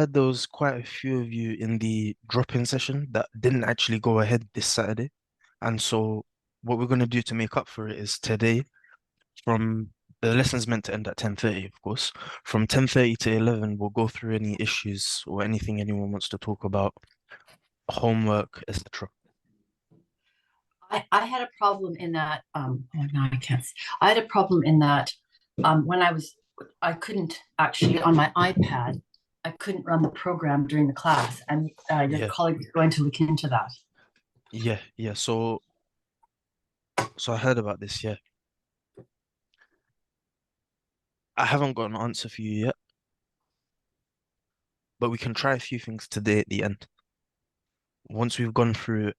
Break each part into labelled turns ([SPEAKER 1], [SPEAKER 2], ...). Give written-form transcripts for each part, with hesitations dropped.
[SPEAKER 1] heard there was quite a few of you in the drop-in session that didn't actually go ahead this Saturday. And so what we're going to do to make up for it is today from the lesson's meant to end at 10:30, of course. From 10:30 to 11, we'll go through any issues or anything anyone wants to talk about, homework, etc.
[SPEAKER 2] I had a problem in that oh no, I can't see. I had a problem in that when I couldn't actually on my iPad, I couldn't run the program during the class, and your
[SPEAKER 1] Yeah,
[SPEAKER 2] colleague is going to look into that.
[SPEAKER 1] yeah. So I heard about this, yeah. I haven't got an answer for you yet, but we can try a few things today at the end. Once we've gone through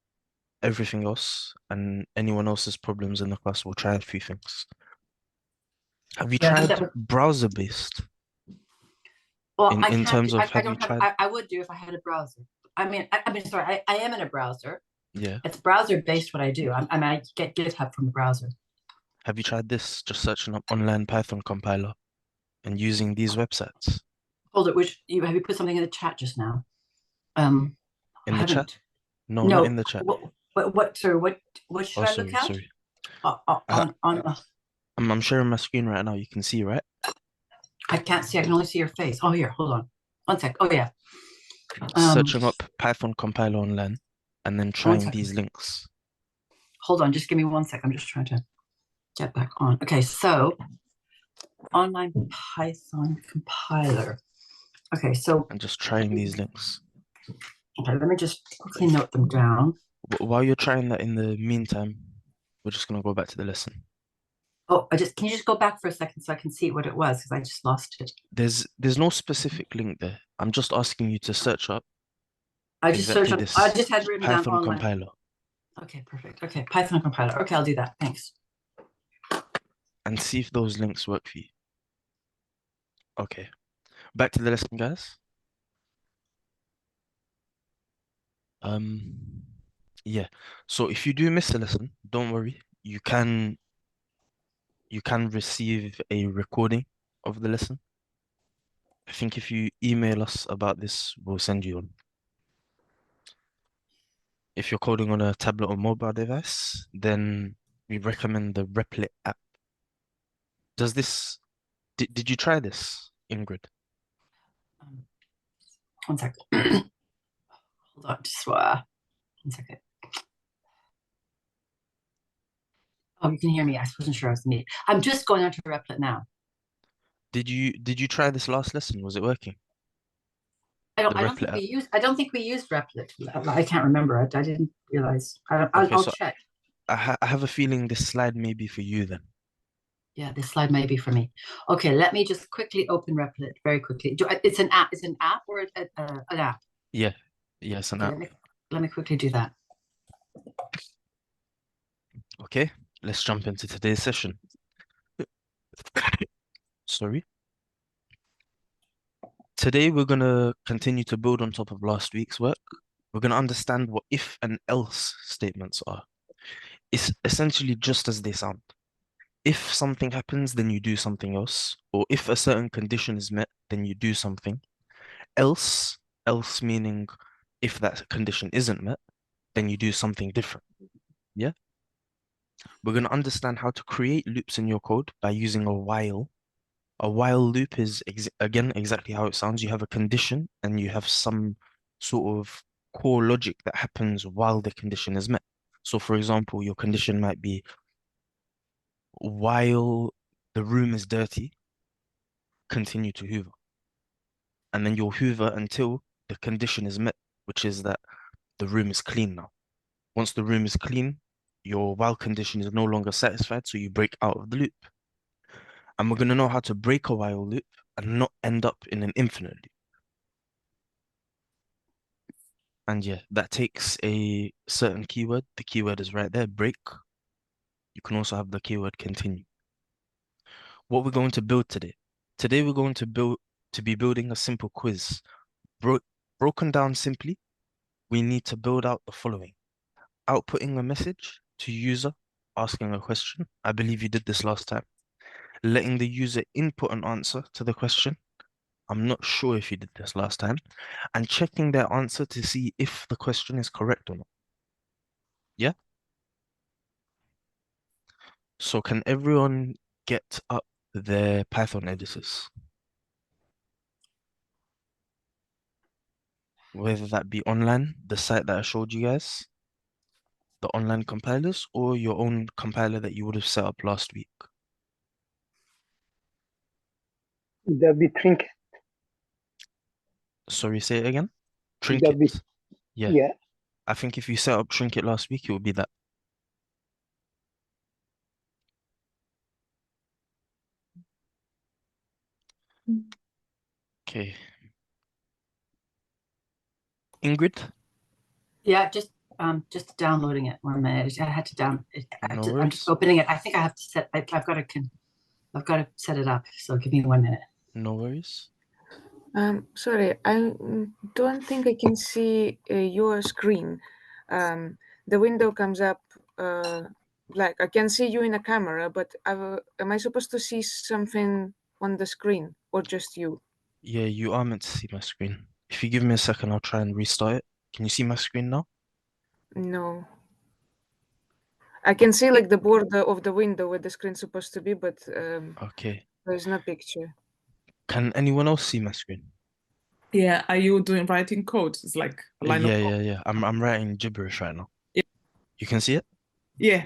[SPEAKER 1] everything else and anyone else's problems in the class, we'll try a few things. Have you
[SPEAKER 2] Yeah, I think
[SPEAKER 1] tried
[SPEAKER 2] that was
[SPEAKER 1] browser-based
[SPEAKER 2] well.
[SPEAKER 1] in
[SPEAKER 2] I can't do.
[SPEAKER 1] terms of
[SPEAKER 2] I
[SPEAKER 1] have you
[SPEAKER 2] don't have.
[SPEAKER 1] tried?
[SPEAKER 2] I would do if I had a browser. I mean, sorry. I am in a browser.
[SPEAKER 1] Yeah.
[SPEAKER 2] It's browser based what I do. I get GitHub from the browser.
[SPEAKER 1] Have you tried this? Just searching up online Python compiler and using these websites
[SPEAKER 2] Hold it. Which you have you put something in the chat just now? Um, I
[SPEAKER 1] in the chat?
[SPEAKER 2] haven't.
[SPEAKER 1] No, not in
[SPEAKER 2] No.
[SPEAKER 1] the chat.
[SPEAKER 2] What? Sorry. What should
[SPEAKER 1] Oh,
[SPEAKER 2] I look
[SPEAKER 1] sorry,
[SPEAKER 2] at?
[SPEAKER 1] sorry. I,
[SPEAKER 2] On
[SPEAKER 1] I'm sharing my screen right now. You can see, right?
[SPEAKER 2] I can't see. I can only see your face. Oh, here, hold on. One sec. Oh, yeah. Um,
[SPEAKER 1] Searching up Python compiler online and then
[SPEAKER 2] one
[SPEAKER 1] trying
[SPEAKER 2] second.
[SPEAKER 1] these links.
[SPEAKER 2] Hold on. Just give me one sec. I'm just trying to get back on. Okay, so online Python compiler. Okay, so
[SPEAKER 1] And just trying these links.
[SPEAKER 2] okay, let me just quickly note them down.
[SPEAKER 1] While you're trying that in the meantime, we're just gonna go back to the lesson.
[SPEAKER 2] Oh, I just can you just go back for a second so I can see what it was because I just lost it.
[SPEAKER 1] There's no specific link there. I'm just asking you to search up
[SPEAKER 2] I just searched
[SPEAKER 1] exactly
[SPEAKER 2] on. I
[SPEAKER 1] this
[SPEAKER 2] just had written down
[SPEAKER 1] Python
[SPEAKER 2] online.
[SPEAKER 1] compiler
[SPEAKER 2] Okay, perfect. Okay, Python compiler. Okay, I'll do that. Thanks.
[SPEAKER 1] and see if those links work for you. Okay, back to the lesson, guys. Um, yeah. So if you do miss a lesson, don't worry. You can receive a recording of the lesson. I think if you email us about this, we'll send you one. If you're coding on a tablet or mobile device, then we recommend the Replit app. Does this, did you try this, Ingrid?
[SPEAKER 2] Um, one sec. Hold on. Just one second. Oh, you can hear me. I wasn't sure I was me. I'm just going on to Replit now.
[SPEAKER 1] Did you try this last lesson? Was it working? The
[SPEAKER 2] I don't
[SPEAKER 1] Replit
[SPEAKER 2] think
[SPEAKER 1] app.
[SPEAKER 2] I don't think we used Replit. I can't remember. I didn't realize.
[SPEAKER 1] Okay,
[SPEAKER 2] I'll
[SPEAKER 1] so
[SPEAKER 2] check.
[SPEAKER 1] I have a feeling this slide may be for you then.
[SPEAKER 2] Yeah, this slide may be for me. Okay, let me just quickly open Replit very quickly. It's an app. It's an app or an app.
[SPEAKER 1] Yeah, yes, an
[SPEAKER 2] Okay,
[SPEAKER 1] app.
[SPEAKER 2] let me quickly do that.
[SPEAKER 1] Okay, let's jump into today's session. Sorry. Today we're gonna continue to build on top of last week's work. We're gonna understand what if and else statements are. It's essentially just as they sound. If something happens, then you do something else. Or if a certain condition is met, then you do something else. Else meaning if that condition isn't met, then you do something different. Yeah? We're going to understand how to create loops in your code by using a while. A while loop is, again, exactly how it sounds. You have a condition and you have some sort of core logic that happens while the condition is met. So, for example, your condition might be while the room is dirty, continue to hoover. And then you'll hoover until the condition is met, which is that the room is clean now. Once the room is clean, your while condition is no longer satisfied, so you break out of the loop. And we're going to know how to break a while loop and not end up in an infinite loop. And yeah, that takes a certain keyword. The keyword is right there, break. You can also have the keyword continue. What we're going to build today. Today we're going to be building a simple quiz. Bro Broken down simply, we need to build out the following. Outputting a message to user, asking a question. I believe you did this last time. Letting the user input an answer to the question, I'm not sure if you did this last time, and checking their answer to see if the question is correct or not. Yeah? So can everyone get up their Python editors? Whether that be online, the site that I showed you guys, the online compilers, or your own compiler that you would have set up last week.
[SPEAKER 3] The be Trinket.
[SPEAKER 1] Sorry, say it again.
[SPEAKER 3] The
[SPEAKER 1] Trinket.
[SPEAKER 3] be,
[SPEAKER 1] Yeah.
[SPEAKER 3] yeah.
[SPEAKER 1] I think if you set up Trinket last week, it would be that. Okay. Ingrid?
[SPEAKER 2] Yeah, just downloading it 1 minute. I had to
[SPEAKER 1] No
[SPEAKER 2] I'm just
[SPEAKER 1] worries.
[SPEAKER 2] opening it. I think I have to set. I've got to set it up. So give me 1 minute.
[SPEAKER 1] No worries.
[SPEAKER 4] Sorry, I don't think I can see your screen. The window comes up black. I can see you in a camera, but am I supposed to see something on the screen or just you?
[SPEAKER 1] Yeah, you are meant to see my screen. If you give me a second, I'll try and restart it. Can you see my screen now?
[SPEAKER 4] No. I can see like the border of the window where the screen's supposed to be, but
[SPEAKER 1] Okay.
[SPEAKER 4] there's no picture.
[SPEAKER 1] Can anyone else see my screen?
[SPEAKER 5] Yeah, are you doing writing code? It's like a line of code.
[SPEAKER 1] Yeah. I'm writing gibberish right now.
[SPEAKER 5] Yeah.
[SPEAKER 1] You can see it?
[SPEAKER 5] Yeah.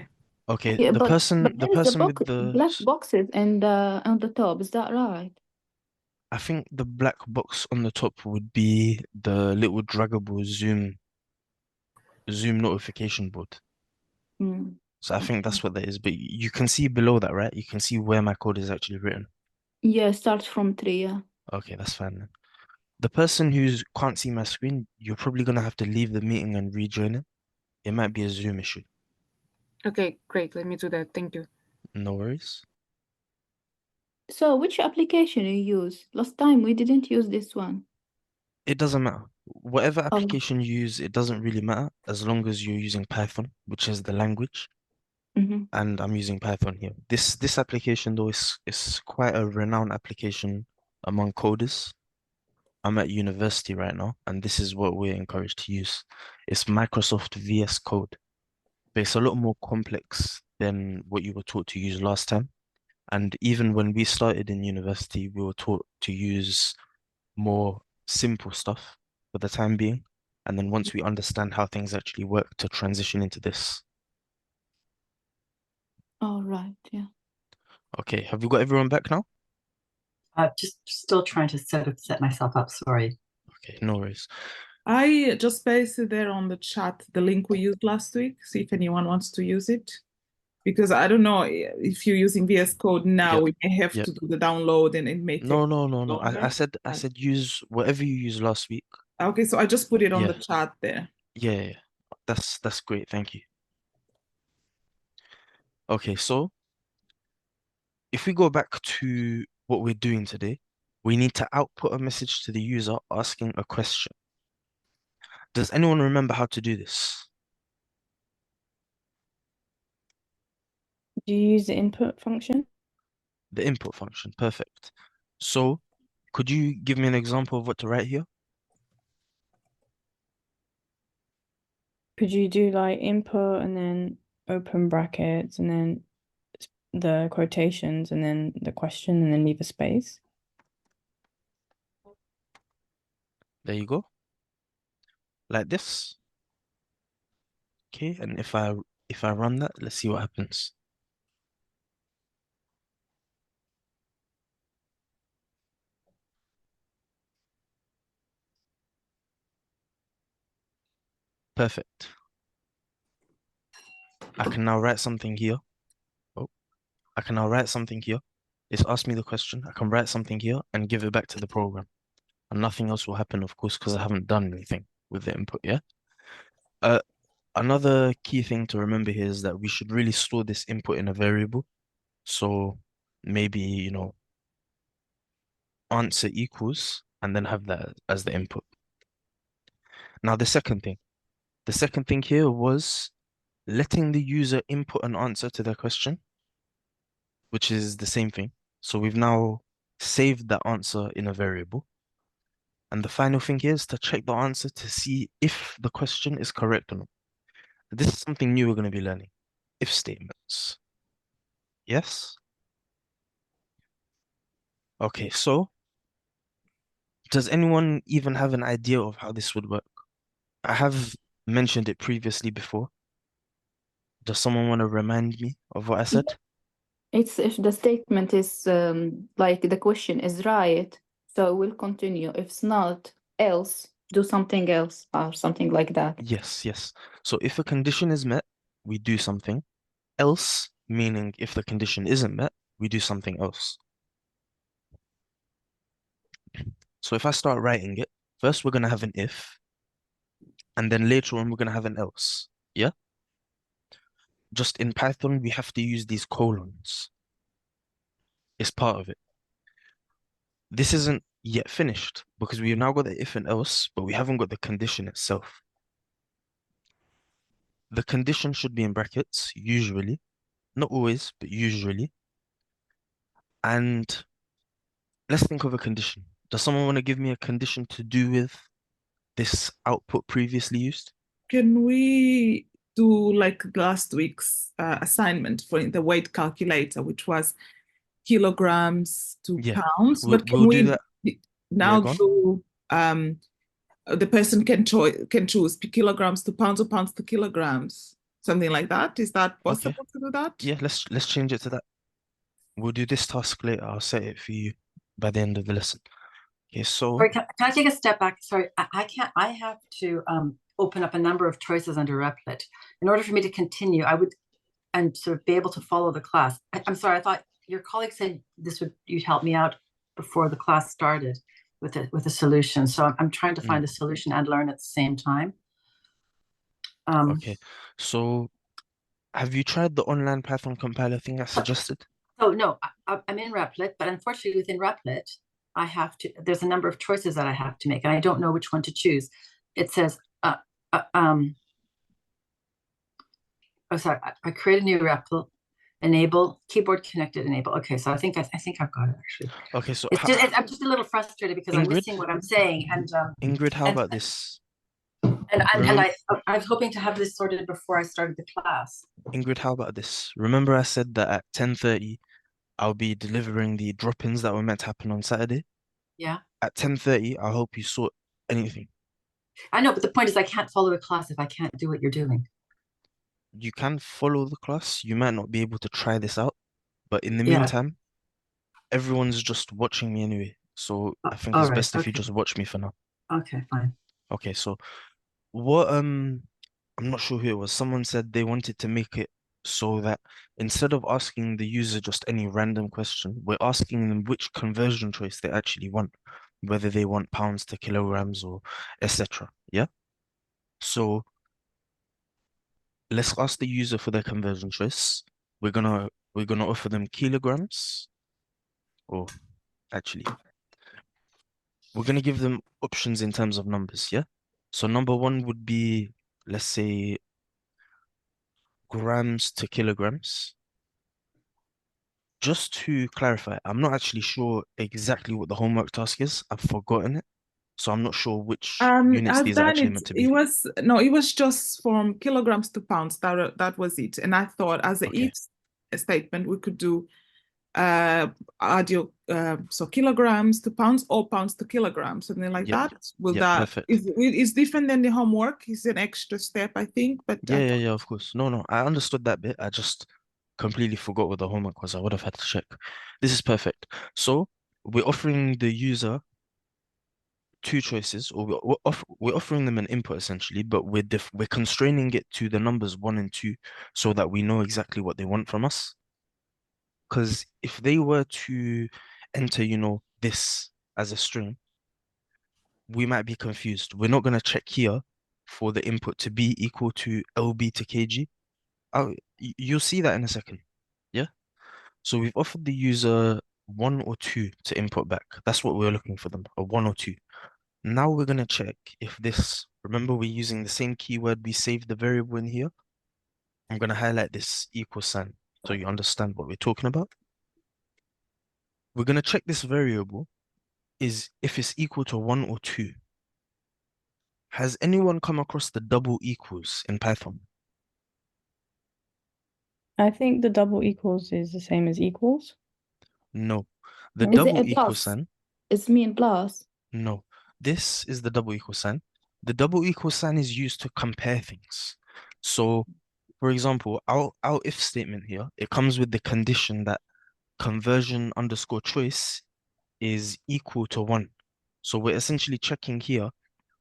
[SPEAKER 1] Okay,
[SPEAKER 6] Yeah,
[SPEAKER 1] the
[SPEAKER 6] but
[SPEAKER 1] person
[SPEAKER 6] there is the
[SPEAKER 1] with the
[SPEAKER 6] black boxes and on the top. Is that right?
[SPEAKER 1] I think the black box on the top would be the little draggable Zoom notification board.
[SPEAKER 6] Mm.
[SPEAKER 1] So I think that's what that is. But you can see below that, right? You can see where my code is actually written.
[SPEAKER 6] Yeah, starts from 3. Yeah.
[SPEAKER 1] Okay, that's fine then. The person who can't see my screen, you're probably gonna have to leave the meeting and rejoin it. It might be a Zoom issue.
[SPEAKER 4] Okay, great. Let me do that. Thank you.
[SPEAKER 1] No worries.
[SPEAKER 6] So, which application you use? Last time we didn't use this one.
[SPEAKER 1] It doesn't matter. Whatever
[SPEAKER 6] Oh,
[SPEAKER 1] application you use, it doesn't really matter as long as you're using Python, which is the language.
[SPEAKER 6] mhm.
[SPEAKER 1] And I'm using Python here. This application though is quite a renowned application among coders. I'm at university right now, and this is what we're encouraged to use. It's Microsoft VS Code, but it's a lot more complex than what you were taught to use last time. And even when we started in university, we were taught to use more simple stuff for the time being. And then once we understand how things actually work, to transition into this.
[SPEAKER 6] All right. Yeah.
[SPEAKER 1] Okay, have we got everyone back now?
[SPEAKER 2] Just still trying to set myself up. Sorry.
[SPEAKER 1] Okay, no worries.
[SPEAKER 5] I just pasted there on the chat the link we used last week. See if anyone wants to use it. Because I don't know if you're using VS Code now,
[SPEAKER 1] Yep,
[SPEAKER 5] we may have
[SPEAKER 1] yep.
[SPEAKER 5] to do the download and it may take
[SPEAKER 1] No.
[SPEAKER 5] longer.
[SPEAKER 1] I said use whatever you used last week.
[SPEAKER 5] Okay, so I just put it on
[SPEAKER 1] Yeah.
[SPEAKER 5] the chat there.
[SPEAKER 1] Yeah. That's great. Thank you. Okay, so if we go back to what we're doing today, we need to output a message to the user asking a question. Does anyone remember how to do this?
[SPEAKER 7] Do you use the input function?
[SPEAKER 1] The input function. Perfect. So could you give me an example of what to write here?
[SPEAKER 7] Could you do like input and then open brackets and then the quotations and then the question and then leave a space?
[SPEAKER 1] There you go. Like this. Okay, and if I run that, let's see what happens. Perfect. I can now write something here. Oh, I can now write something here. It's asked me the question. I can write something here and give it back to the program. And nothing else will happen, of course, because I haven't done anything with the input, yeah? Another key thing to remember here is that we should really store this input in a variable. So maybe, answer equals, and then have that as the input. Now, the second thing here was letting the user input an answer to their question, which is the same thing. So we've now saved that answer in a variable. And the final thing here is to check the answer to see if the question is correct or not. This is something new we're going to be learning. If statements. Yes? Okay, so does anyone even have an idea of how this would work? I have mentioned it previously before. Does someone want to remind me of what I said?
[SPEAKER 6] It's if the statement is like the question is right, so we'll continue. If it's not, else do something else or something like that.
[SPEAKER 1] Yes, yes. So if a condition is met, we do something. Else, meaning if the condition isn't met, we do something else. So if I start writing it, first we're going to have an if, and then later on we're going to have an else. Yeah? Just in Python, we have to use these colons. It's part of it. This isn't yet finished because we've now got the if and else, but we haven't got the condition itself. The condition should be in brackets, usually. Not always, but usually. And let's think of a condition. Does someone want to give me a condition to do with this output previously used?
[SPEAKER 5] Can we do like last week's assignment for the weight calculator, which was kilograms to
[SPEAKER 1] Yeah,
[SPEAKER 5] pounds?
[SPEAKER 1] we'll
[SPEAKER 5] But can
[SPEAKER 1] do
[SPEAKER 5] we
[SPEAKER 1] that.
[SPEAKER 5] now
[SPEAKER 1] go on.
[SPEAKER 5] do the person can choose kilograms to pounds or pounds to kilograms, something like that? Is that
[SPEAKER 1] Okay.
[SPEAKER 5] possible to do that?
[SPEAKER 1] Yeah, let's change it to that. We'll do this task later. I'll set it for you by the end of the lesson. Okay, so
[SPEAKER 2] Sorry, can I take a step back? Sorry, I can't, I have to open up a number of choices under Replit. In order for me to continue, I would, and sort of be able to follow the class. I'm sorry, I thought your colleague said you'd help me out before the class started with a solution. So I'm trying to find a solution and learn at the same time.
[SPEAKER 1] okay, so have you tried the online Python compiler thing I suggested?
[SPEAKER 2] Oh no, I'm in Replit, but unfortunately within Replit, there's a number of choices that I have to make, and I don't know which one to choose. It says, oh, sorry, I create a new REPL, enable, keyboard connected, enable. Okay, so I think I've got it actually.
[SPEAKER 1] Okay, so
[SPEAKER 2] I'm just a little frustrated because I'm
[SPEAKER 1] Ingrid?
[SPEAKER 2] missing what I'm saying. And
[SPEAKER 1] Ingrid, how
[SPEAKER 2] and-
[SPEAKER 1] about this?
[SPEAKER 2] and
[SPEAKER 1] Remember-
[SPEAKER 2] I was hoping to have this sorted before I started the class.
[SPEAKER 1] Ingrid, how about this? Remember I said that at 10:30 I'll be delivering the drop-ins that were meant to happen on Saturday?
[SPEAKER 2] Yeah,
[SPEAKER 1] At 10:30, I hope you sort anything.
[SPEAKER 2] I know, but the point is I can't follow a class if I can't do what you're doing.
[SPEAKER 1] You can follow the class. You might not be able to try this out, but in the
[SPEAKER 2] Yeah.
[SPEAKER 1] meantime, everyone's just watching me anyway. So I think
[SPEAKER 2] all
[SPEAKER 1] it's
[SPEAKER 2] right,
[SPEAKER 1] best if you
[SPEAKER 2] okay.
[SPEAKER 1] just watch me for now.
[SPEAKER 2] Okay, fine.
[SPEAKER 1] Okay, so what I'm not sure who it was. Someone said they wanted to make it so that instead of asking the user just any random question, we're asking them which conversion choice they actually want, whether they want pounds to kilograms or etc. Yeah? So let's ask the user for their conversion choice. We're gonna offer them kilograms, or actually, we're gonna give them options in terms of numbers, yeah? So number one would be, let's say, grams to kilograms. Just to clarify, I'm not actually sure exactly what the homework task is. I've forgotten it. So I'm not sure which units
[SPEAKER 5] I've
[SPEAKER 1] these are
[SPEAKER 5] done
[SPEAKER 1] actually
[SPEAKER 5] it.
[SPEAKER 1] meant to be.
[SPEAKER 5] It was just from kilograms to pounds. That was it. And I thought as a
[SPEAKER 1] Okay.
[SPEAKER 5] if statement, we could do add your so kilograms to pounds or pounds to kilograms, something like
[SPEAKER 1] Yep.
[SPEAKER 5] that. Will
[SPEAKER 1] Yep,
[SPEAKER 5] that
[SPEAKER 1] perfect.
[SPEAKER 5] is different than the homework? It's an extra step, I think. But
[SPEAKER 1] Yeah, of course. No, I understood that bit. I just completely forgot what the homework was. I would have had to check. This is perfect. So we're offering the user two choices, or we're offering them an input essentially, but we're constraining it to the numbers 1 and 2 so that we know exactly what they want from us. Because if they were to enter, this as a string, we might be confused. We're not going to check here for the input to be equal to LB to KG. You'll see that in a second. Yeah. So we've offered the user 1 or 2 to input back. That's what we're looking for them, a 1 or 2. Now we're going to check if this, remember we're using the same keyword, we saved the variable in here. I'm going to highlight this equal sign so you understand what we're talking about. We're going to check this variable is if it's equal to 1 or 2. Has anyone come across the double equals in Python?
[SPEAKER 7] I think the double equals is the same as equals.
[SPEAKER 1] No. The
[SPEAKER 7] No?
[SPEAKER 6] Is it
[SPEAKER 1] double
[SPEAKER 6] a
[SPEAKER 1] equal
[SPEAKER 6] plus?
[SPEAKER 1] sign,
[SPEAKER 6] It's mean plus.
[SPEAKER 1] no. This is the double equal sign. The double equal sign is used to compare things. So, for example, our if statement here, it comes with the condition that conversion underscore choice is equal to 1. So we're essentially checking here,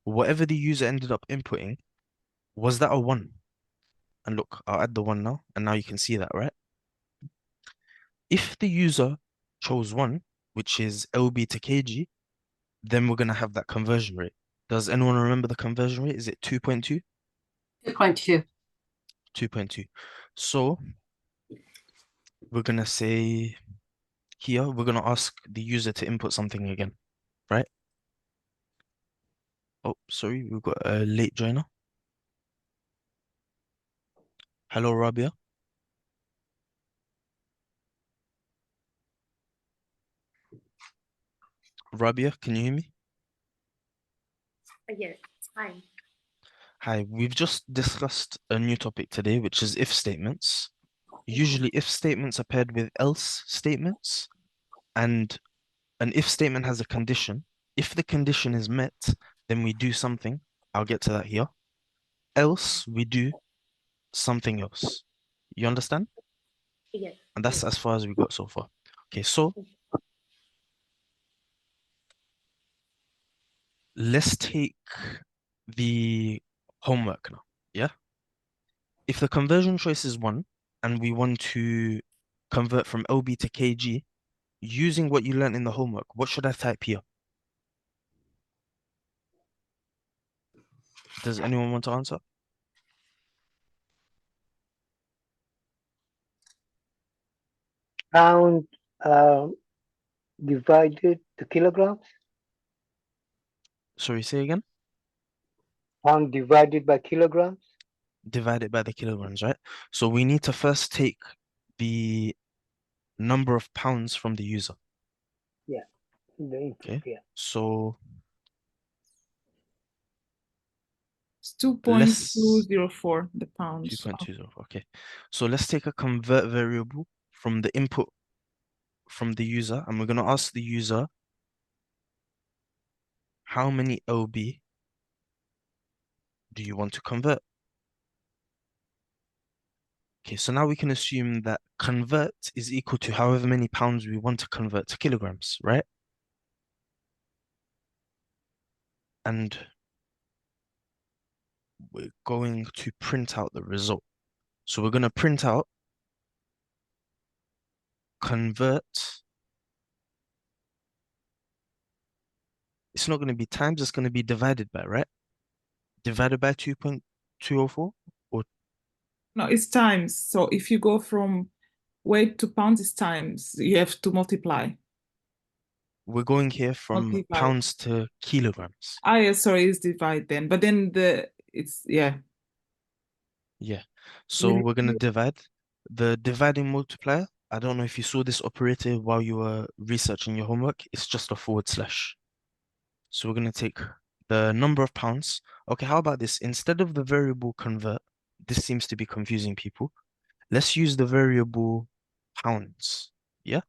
[SPEAKER 1] whatever the user ended up inputting, was that a 1? And look, I'll add the 1 now, and now you can see that, right? If the user chose 1, which is LB to KG, then we're going to have that conversion rate. Does anyone remember the conversion rate? Is it 2.2?
[SPEAKER 2] 2.2.
[SPEAKER 1] 2.2. So we're going to say here, we're going to ask the user to input something again, right? Oh, sorry, we've got a late joiner. Hello, Rabia. Rabia, can you hear me?
[SPEAKER 8] Yes, hi.
[SPEAKER 1] Hi, we've just discussed a new topic today, which is if statements. Usually if statements are paired with else statements, and an if statement has a condition. If the condition is met, then we do something. I'll get to that here. Else, we do something else. You understand?
[SPEAKER 8] Yes,
[SPEAKER 1] And that's
[SPEAKER 8] yes.
[SPEAKER 1] as far as we got so far. Okay, so let's take the homework now. Yeah? If the conversion choice is 1 and we want to convert from LB to KG, using what you learned in the homework, what should I type here? Does anyone want to answer?
[SPEAKER 3] Pound divided to kilograms.
[SPEAKER 1] Sorry, say again.
[SPEAKER 3] Pound divided by kilograms.
[SPEAKER 1] Divided by the kilograms, right? So we need to first take the number of pounds from the user.
[SPEAKER 3] The input,
[SPEAKER 1] Okay.
[SPEAKER 3] yeah.
[SPEAKER 1] So
[SPEAKER 5] It's 2.204 the pounds.
[SPEAKER 1] 2.20. Okay. So let's take a convert variable from the input from the user, and we're going to ask the user how many LB do you want to convert? Okay, so now we can assume that convert is equal to however many pounds we want to convert to kilograms, right? And we're going to print out the result. So we're going to print out convert. It's not going to be times, it's going to be divided by, right? Divided by 2.204 or
[SPEAKER 5] No, it's times. So if you go from weight to pounds, it's times. You have to multiply.
[SPEAKER 1] we're going here from
[SPEAKER 5] Multiply.
[SPEAKER 1] pounds to kilograms.
[SPEAKER 5] Ah, yeah, sorry, it's divide then. But then yeah.
[SPEAKER 1] Yeah. So
[SPEAKER 5] We-
[SPEAKER 1] we're going to divide. The dividing multiplier, I don't know if you saw this operator while you were researching your homework. It's just a forward slash. So we're going to take the number of pounds. Okay, how about this? Instead of the variable convert, this seems to be confusing people. Let's use the variable pounds. Yeah?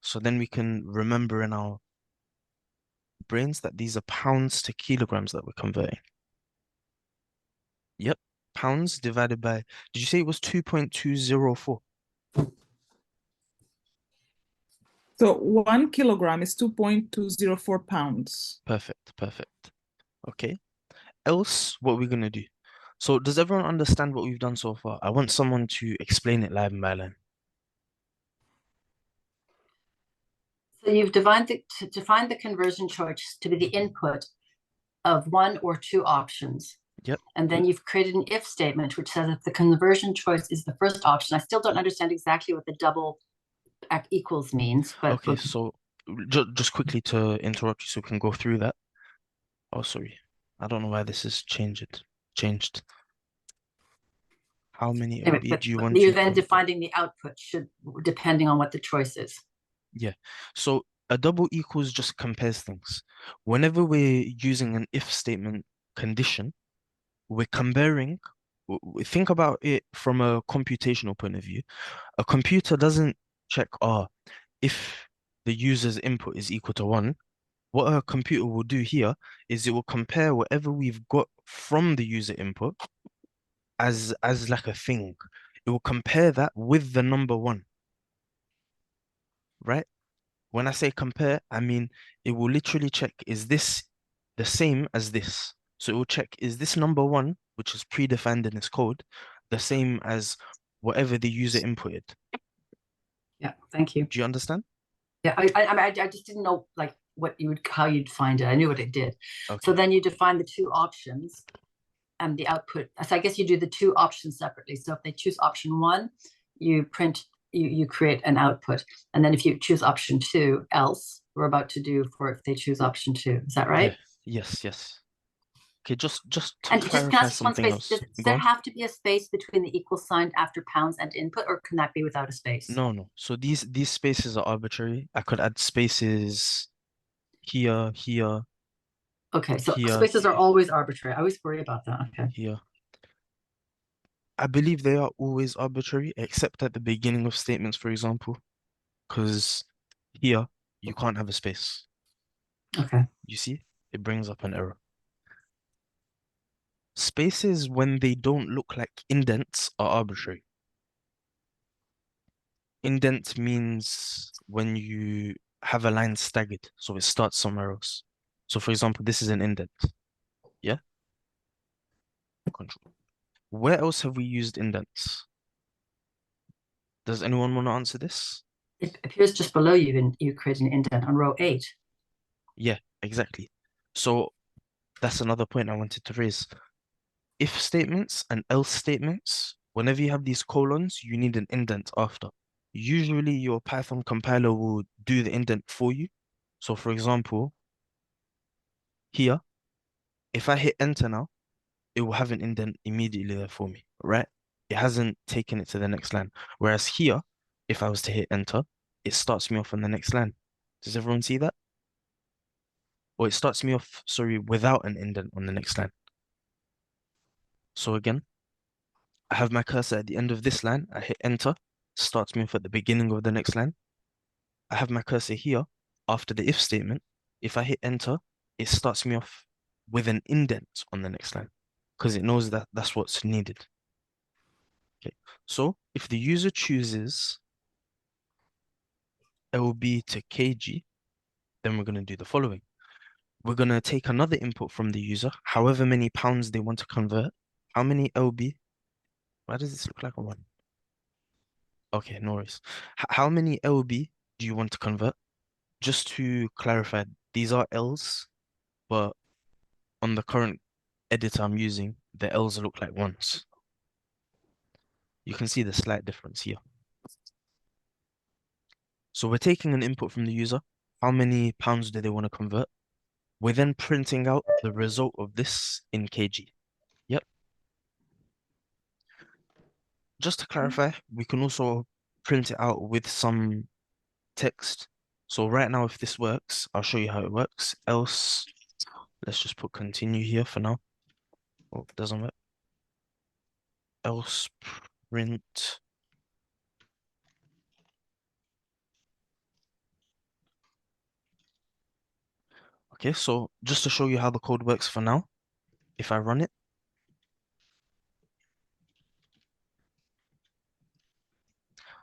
[SPEAKER 1] So then we can remember in our brains that these are pounds to kilograms that we're converting. Yep, pounds divided by, did you say it was 2.204?
[SPEAKER 5] So 1 kilogram is 2.204 pounds.
[SPEAKER 1] Perfect, perfect. Okay. Else, what are we going to do? So does everyone understand what we've done so far? I want someone to explain it line by line.
[SPEAKER 2] So you've defined the conversion choice to be the input of 1 or 2 options.
[SPEAKER 1] Yep.
[SPEAKER 2] And then you've created an if statement, which says if the conversion choice is the first option. I still don't understand exactly what the double equals means, but
[SPEAKER 1] Okay, so just quickly to interrupt you so we can go through that. Oh, sorry. I don't know why this is changed. How many
[SPEAKER 2] anyway,
[SPEAKER 1] LB
[SPEAKER 2] but
[SPEAKER 1] do you want
[SPEAKER 2] you're
[SPEAKER 1] to
[SPEAKER 2] then
[SPEAKER 1] convert?
[SPEAKER 2] defining the output depending on what the choice is.
[SPEAKER 1] Yeah. So A double equals just compares things. Whenever we're using an if statement condition, we're comparing. Think about it from a computational point of view. A computer doesn't check, if the user's input is equal to 1. What a computer will do here is it will compare whatever we've got from the user input as like a thing. It will compare that with the number 1, right? When I say compare, I mean it will literally check, is this the same as this? So it will check, is this number 1, which is predefined in its code, the same as whatever the user inputted?
[SPEAKER 2] Yeah, thank you.
[SPEAKER 1] Do you understand?
[SPEAKER 2] Yeah, I just didn't know like how you'd find it. I knew what it did. So
[SPEAKER 1] Okay.
[SPEAKER 2] then you define the 2 options and the output. So I guess you do the 2 options separately. So if they choose option 1, you print, you create an output. And then if you choose option 2, else, we're about to do for if they choose option 2. Is that right?
[SPEAKER 1] Yeah. Yes. Okay, just to
[SPEAKER 2] And just can I
[SPEAKER 1] clarify
[SPEAKER 2] ask one
[SPEAKER 1] something
[SPEAKER 2] space?
[SPEAKER 1] else.
[SPEAKER 2] Does
[SPEAKER 1] Go
[SPEAKER 2] there
[SPEAKER 1] on.
[SPEAKER 2] have to be a space between the equal sign after pounds and input, or can that be without a space?
[SPEAKER 1] No. So these spaces are arbitrary. I could add spaces here,
[SPEAKER 2] Okay, so
[SPEAKER 1] here,
[SPEAKER 2] spaces are always arbitrary. I always worry about that. Okay.
[SPEAKER 1] here. I believe they are always arbitrary, except at the beginning of statements, for example, because here you can't have a space.
[SPEAKER 2] Okay.
[SPEAKER 1] You see, it brings up an error. Spaces, when they don't look like indents, are arbitrary. Indent means when you have a line staggered, so it starts somewhere else. So for example, this is an indent. Yeah? Control. Where else have we used indents? Does anyone want to answer this?
[SPEAKER 2] It appears just below you, and you create an indent on row 8.
[SPEAKER 1] Yeah, exactly. So that's another point I wanted to raise. If statements and else statements, whenever you have these colons, you need an indent after. Usually your Python compiler will do the indent for you. So for example, here, if I hit enter now, it will have an indent immediately there for me, right? It hasn't taken it to the next line. Whereas here, if I was to hit enter, it starts me off on the next line. Does everyone see that? Or it starts me off, sorry, without an indent on the next line. So again, I have my cursor at the end of this line. I hit enter, starts me off at the beginning of the next line. I have my cursor here after the if statement. If I hit enter, it starts me off with an indent on the next line because it knows that that's what's needed. Okay, so if the user chooses LB to KG, then we're going to do the following. We're going to take another input from the user, however many pounds they want to convert. How many LB? Why does this look like a 1? Okay, no worries. How many LB do you want to convert? Just to clarify, these are L's, but on the current editor I'm using, the L's look like 1s. You can see the slight difference here. So we're taking an input from the user. How many pounds do they want to convert? We're then printing out the result of this in kg. Yep. Just to clarify, we can also print it out with some text. So right now, if this works, I'll show you how it works. Else, let's just put continue here for now. Oh, it doesn't work. Else print. Okay, so just to show you how the code works for now, if I run it,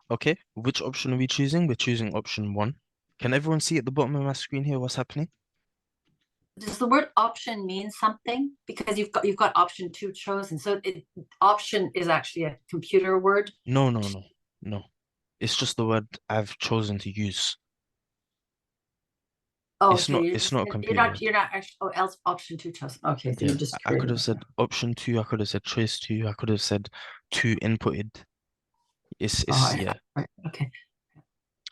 [SPEAKER 1] okay, which option are we choosing? We're choosing option 1. Can everyone see at the bottom of my screen here what's happening?
[SPEAKER 2] Does the word option mean something? Because you've got option 2 chosen. So option is actually a computer word.
[SPEAKER 1] No. It's just the word I've chosen to use.
[SPEAKER 2] Oh,
[SPEAKER 1] It's
[SPEAKER 2] so
[SPEAKER 1] not.
[SPEAKER 2] you're
[SPEAKER 1] It's
[SPEAKER 2] just,
[SPEAKER 1] not a
[SPEAKER 2] you're
[SPEAKER 1] computer
[SPEAKER 2] not
[SPEAKER 1] word.
[SPEAKER 2] you're not actually else option 2 chosen. Okay, so
[SPEAKER 1] Yeah,
[SPEAKER 2] you just
[SPEAKER 1] I could
[SPEAKER 2] created
[SPEAKER 1] have said option 2. I could have said choice 2. I could have said 2 inputted. It's yeah.
[SPEAKER 2] Right. Okay.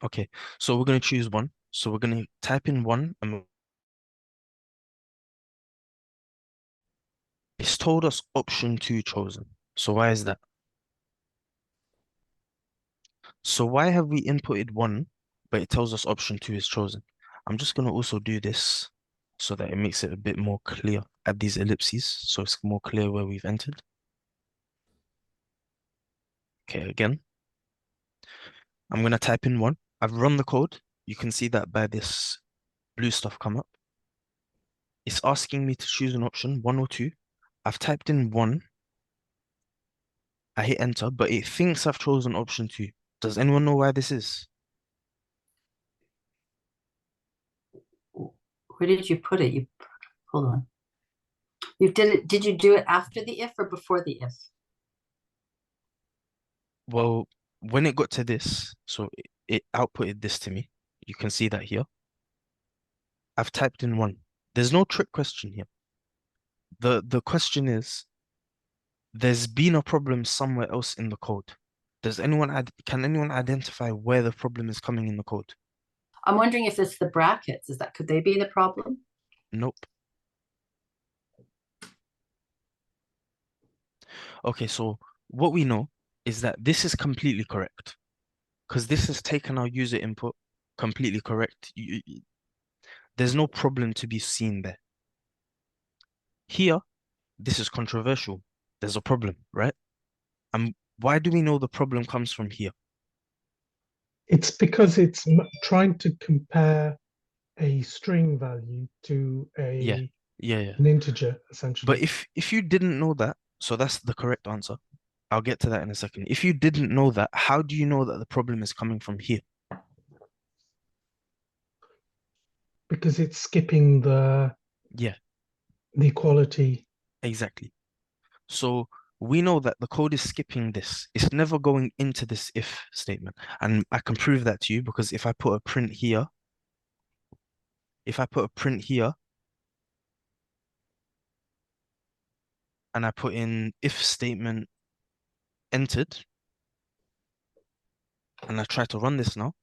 [SPEAKER 1] Okay, so we're gonna choose 1. So we're gonna type in 1 and it's told us option 2 chosen. So why is that? So why have we inputted 1, but it tells us option 2 is chosen? I'm just gonna also do this so that it makes it a bit more clear. Add these ellipses so it's more clear where we've entered. Okay, again, I'm gonna type in 1. I've run the code. You can see that by this blue stuff come up. It's asking me to choose an option, 1 or 2. I've typed in 1. I hit enter, but it thinks I've chosen option 2. Does anyone know why this is?
[SPEAKER 2] Where did you put it? Hold on. Did you do it after the if or before the if?
[SPEAKER 1] Well, when it got to this, so it outputted this to me. You can see that here. I've typed in 1. There's no trick question here. The question is, there's been a problem somewhere else in the code. Can anyone identify where the problem is coming in the code?
[SPEAKER 2] I'm wondering if it's the brackets. Could they be the problem?
[SPEAKER 1] Nope. Okay, so what we know is that this is completely correct because this has taken our user input completely correct. There's no problem to be seen there. Here, this is controversial. There's a problem, right? And why do we know the problem comes from here?
[SPEAKER 8] It's because it's trying to compare a string value to
[SPEAKER 1] Yeah.
[SPEAKER 8] an integer, essentially.
[SPEAKER 1] But if you didn't know that, so that's the correct answer. I'll get to that in a second. If you didn't know that, how do you know that the problem is coming from here?
[SPEAKER 8] Because it's skipping the equality.
[SPEAKER 1] Exactly. So we know that the code is skipping this. It's never going into this if statement. And I can prove that to you because if I put a print here, and I put in if statement entered, and I try to run this now,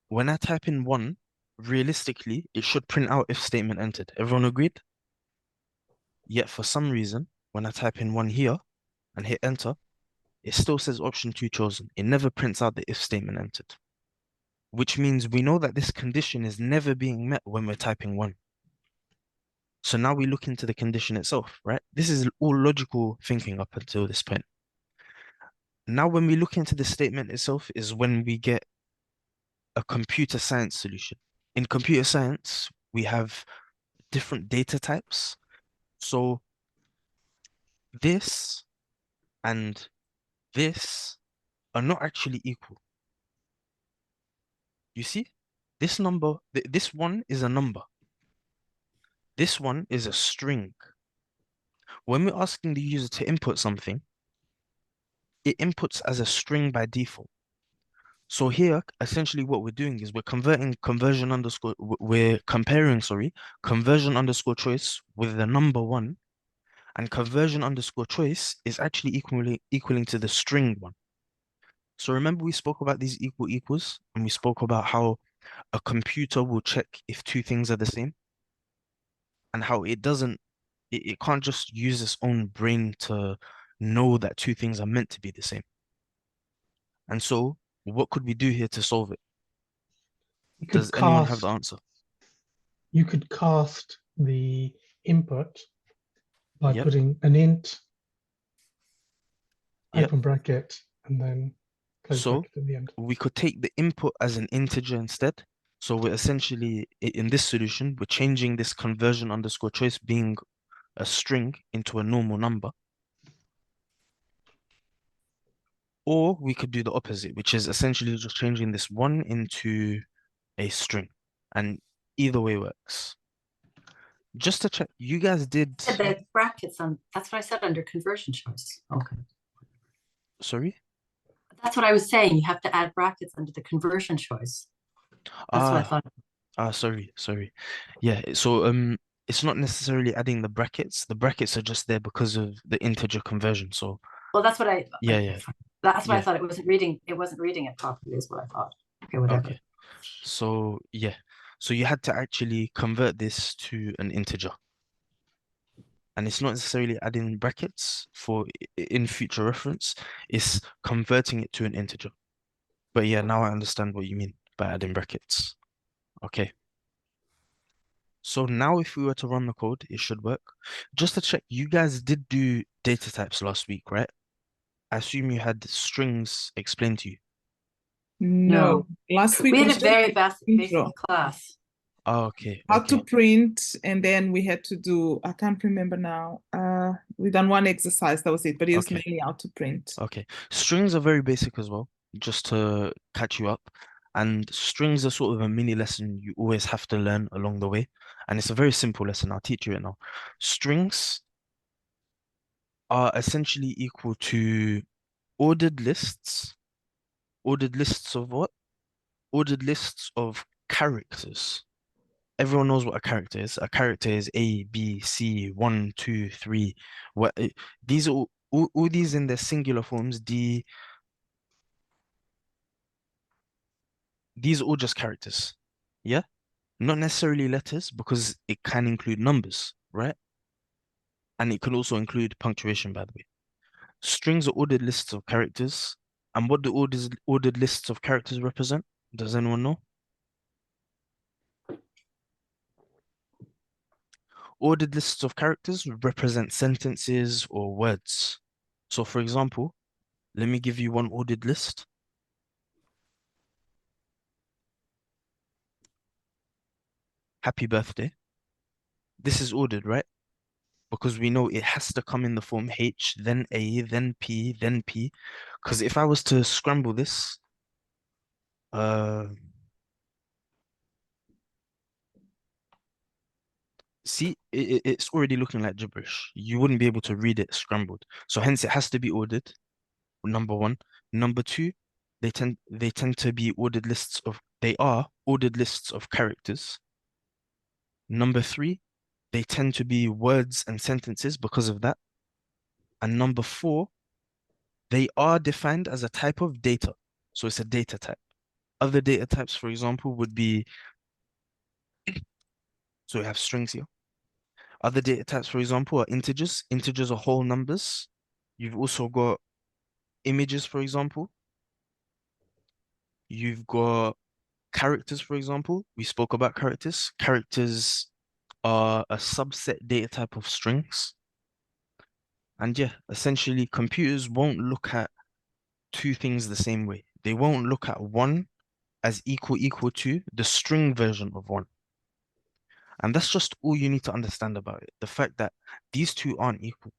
[SPEAKER 1] when I type in 1, realistically, it should print out if statement entered. Everyone agreed? Yet for some reason, when I type in 1 here and hit enter, it still says option 2 chosen. It never prints out the if statement entered, which means we know that this condition is never being met when we're typing 1. So now we look into the condition itself, right? This is all logical thinking up until this point. Now, when we look into the statement itself is when we get a computer science solution. In computer science, we have different data types. So this and this are not actually equal. You see, this number, this one is a number. This one is a string. When we're asking the user to input something, it inputs as a string by default. So here, essentially what we're doing is we're comparing conversion underscore choice with the number 1, and conversion underscore choice is actually equaling to the string 1. So remember we spoke about these equals, and we spoke about how a computer will check if 2 things are the same, and how it can't just use its own brain to know that 2 things are meant to be the same. And so what could we do here to solve it? Does anyone have the answer?
[SPEAKER 8] You could cast the input by
[SPEAKER 1] Yep.
[SPEAKER 8] putting an int,
[SPEAKER 1] Yep.
[SPEAKER 8] open bracket, and then close
[SPEAKER 1] So
[SPEAKER 8] bracket at the end.
[SPEAKER 1] we could take the input as an integer instead. So we're essentially, in this solution, we're changing this conversion underscore choice being a string into a normal number. Or we could do the opposite, which is essentially just changing this 1 into a string. And either way works. Just to check, you guys did...
[SPEAKER 2] The brackets on, that's what I said under conversion choice. Okay.
[SPEAKER 1] Sorry?
[SPEAKER 2] That's what I was saying. You have to add brackets under the conversion choice. That's what I thought.
[SPEAKER 1] Sorry. Yeah, so it's not necessarily adding the brackets. The brackets are just there because of the integer conversion. So
[SPEAKER 2] well, that's what I That's what I
[SPEAKER 1] Yeah.
[SPEAKER 2] thought. It wasn't reading it properly, is what I thought. Okay, whatever.
[SPEAKER 1] Okay. So yeah. So you had to actually convert this to an integer. And it's not necessarily adding brackets for in future reference, it's converting it to an integer. But yeah, now I understand what you mean. by adding brackets. Okay. So now if we were to run the code, it should work. Just to check, you guys did do data types last week, right? I assume you had strings explained to you.
[SPEAKER 5] No, last week
[SPEAKER 2] We had
[SPEAKER 5] we
[SPEAKER 2] a
[SPEAKER 5] just
[SPEAKER 2] very basic
[SPEAKER 5] intro.
[SPEAKER 2] class.
[SPEAKER 1] Oh, okay.
[SPEAKER 5] How
[SPEAKER 1] Okay.
[SPEAKER 5] to print, and then we had to do, I can't remember now. We done one exercise, that was it, but it was
[SPEAKER 1] Okay.
[SPEAKER 5] mainly how to print.
[SPEAKER 1] Okay. Strings are very basic as well, just to catch you up. And strings are sort of a mini lesson you always have to learn along the way. And it's a very simple lesson. I'll teach you it now. Strings are essentially equal to ordered lists. Ordered lists of what? Ordered lists of characters. Everyone knows what a character is. A character is A, B, C, 1, 2, 3. What these are all these in their singular forms. These are all just characters. Yeah? Not necessarily letters because it can include numbers, right? And it can also include punctuation, by the way. Strings are ordered lists of characters. And what do ordered lists of characters represent? Does anyone know? Ordered lists of characters represent sentences or words. So for example, let me give you one ordered list. Happy birthday. This is ordered, right? Because we know it has to come in the form H, then A, then P, then P. Because if I was to scramble this, see, it's already looking like gibberish. You wouldn't be able to read it scrambled. So hence it has to be ordered, number one. Number two, they tend to be ordered lists of, they are ordered lists of characters. Number three, they tend to be words and sentences because of that. And number four, they are defined as a type of data. So it's a data type. Other data types, for example, would be, so we have strings here. Other data types, for example, are integers. Integers are whole numbers. You've also got images, for example. You've got characters, for example. We spoke about characters. Characters are a subset data type of strings. And yeah, essentially computers won't look at two things the same way. They won't look at one as equal to the string version of one. And that's just all you need to understand about it. The fact that these two aren't equal.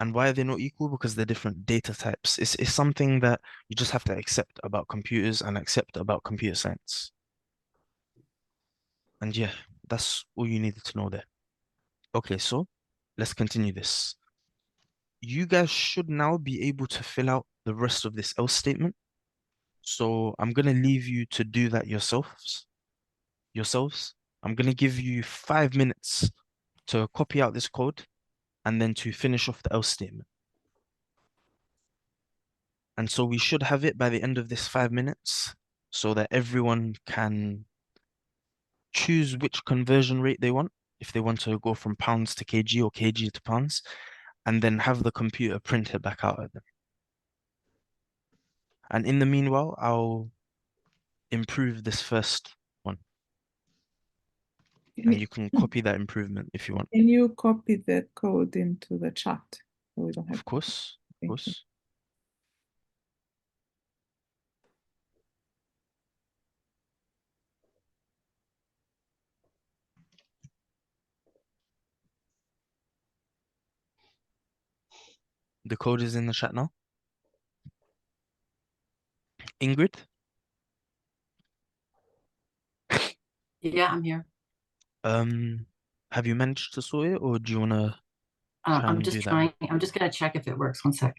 [SPEAKER 1] And why are they not equal? Because they're different data types. It's something that you just have to accept about computers and accept about computer science. And yeah, that's all you needed to know there. Okay, so let's continue this. You guys should now be able to fill out the rest of this else statement. So I'm going to leave you to do that yourselves. I'm going to give you 5 minutes to copy out this code and then to finish off the else statement. And so we should have it by the end of this 5 minutes so that everyone can choose which conversion rate they want, if they want to go from pounds to kg or kg to pounds, and then have the computer print it back out at them. And in the meanwhile, I'll improve this first one. And you can copy that improvement if you want.
[SPEAKER 5] Can you copy the code into the chat? So we don't have
[SPEAKER 1] Of course, of
[SPEAKER 5] Thank you.
[SPEAKER 1] course. The code is in the chat now. Ingrid,
[SPEAKER 2] Yeah, I'm here.
[SPEAKER 1] have you managed to sort it, or do you want to try
[SPEAKER 2] I'm
[SPEAKER 1] and
[SPEAKER 2] just
[SPEAKER 1] do that?
[SPEAKER 2] trying. I'm just gonna check if it works. 1 sec.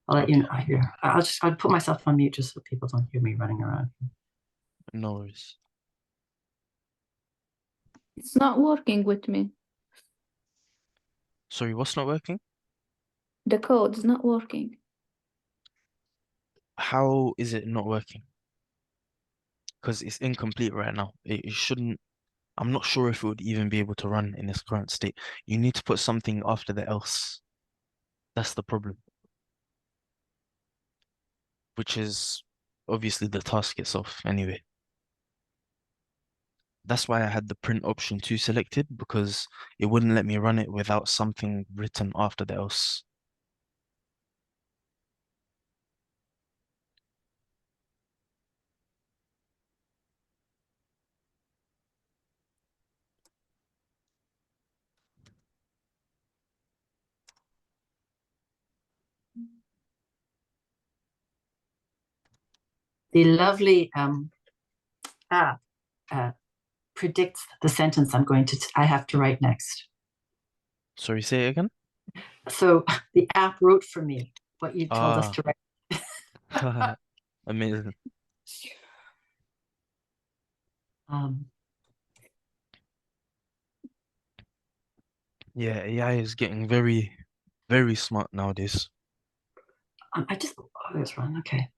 [SPEAKER 2] I'll let
[SPEAKER 1] Okay.
[SPEAKER 2] you know. I'll put myself on mute just so people don't hear me running around.
[SPEAKER 1] No worries.
[SPEAKER 6] It's not working with me.
[SPEAKER 1] Sorry, what's not working?
[SPEAKER 6] The code is not working.
[SPEAKER 1] How is it not working? Because it's incomplete right now. It shouldn't. I'm not sure if it would even be able to run in its current state. You need to put something after the else. That's the problem. Which is obviously the task itself anyway. That's why I had the print option 2 selected, because it wouldn't let me run it without something written after the else.
[SPEAKER 2] The lovely app predicts the sentence I have to write next.
[SPEAKER 1] Sorry, say it again?
[SPEAKER 2] So the app wrote for me what you told us
[SPEAKER 1] Ah.
[SPEAKER 2] to write.
[SPEAKER 1] Amazing. Yeah, AI is getting very, very smart nowadays.
[SPEAKER 2] I just, oh, that's wrong. Okay.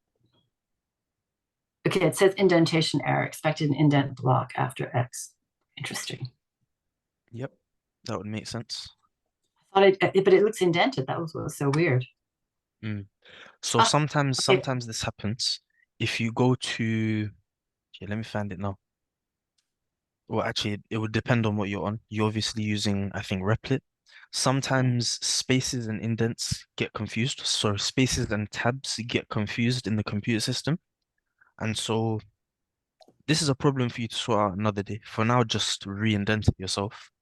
[SPEAKER 2] Okay, it says indentation error, expected an indent block after X. Interesting.
[SPEAKER 1] Yep, that would make sense.
[SPEAKER 2] I thought but it looks indented. That was what was so weird.
[SPEAKER 1] So
[SPEAKER 2] Ah,
[SPEAKER 1] sometimes
[SPEAKER 2] okay.
[SPEAKER 1] this happens. If you go to, okay, let me find it now. Well, actually, it would depend on what you're on. You're obviously using, I think, Replit. Sometimes spaces and indents get confused. So spaces and tabs get confused in the computer system. And so this is a problem for you to sort out another day. For now, just re-indent it yourself.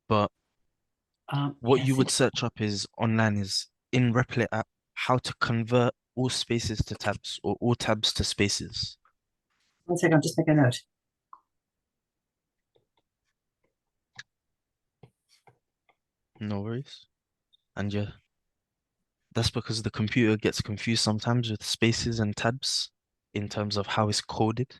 [SPEAKER 1] But what
[SPEAKER 2] yes,
[SPEAKER 1] you would search up is online is in Replit app, how to convert all spaces to tabs or all tabs to spaces.
[SPEAKER 2] 1 second, I'll just make a note.
[SPEAKER 1] No worries. And yeah, that's because the computer gets confused sometimes with spaces and tabs in terms of how it's coded.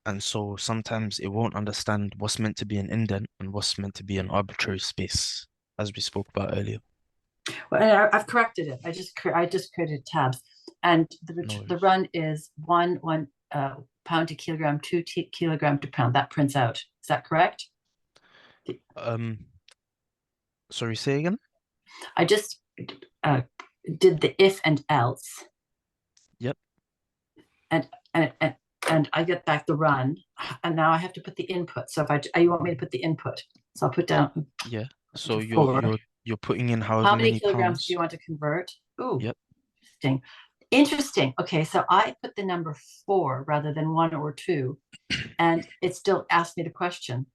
[SPEAKER 1] And so sometimes it won't understand what's meant to be an indent and what's meant to be an arbitrary space, as we spoke about earlier.
[SPEAKER 2] Well, I've corrected it. I just created tabs, and
[SPEAKER 1] No
[SPEAKER 2] the
[SPEAKER 1] worries.
[SPEAKER 2] run is one pound to kilogram, 2 kilogram to pound. That prints out. Is that correct?
[SPEAKER 1] Sorry, say again?
[SPEAKER 2] I just did the if and else.
[SPEAKER 1] Yep.
[SPEAKER 2] And I get back the run, and now I have to put the input. So if you want me to put the input, so I'll put down.
[SPEAKER 1] Yeah. So
[SPEAKER 2] Four.
[SPEAKER 1] you're putting in
[SPEAKER 2] How
[SPEAKER 1] however
[SPEAKER 2] many
[SPEAKER 1] many
[SPEAKER 2] kilograms
[SPEAKER 1] pounds.
[SPEAKER 2] do you want to convert? Ooh,
[SPEAKER 1] Yep.
[SPEAKER 2] interesting. Interesting. Okay, so I put the number 4 rather than 1 or 2, and it still asked me the question.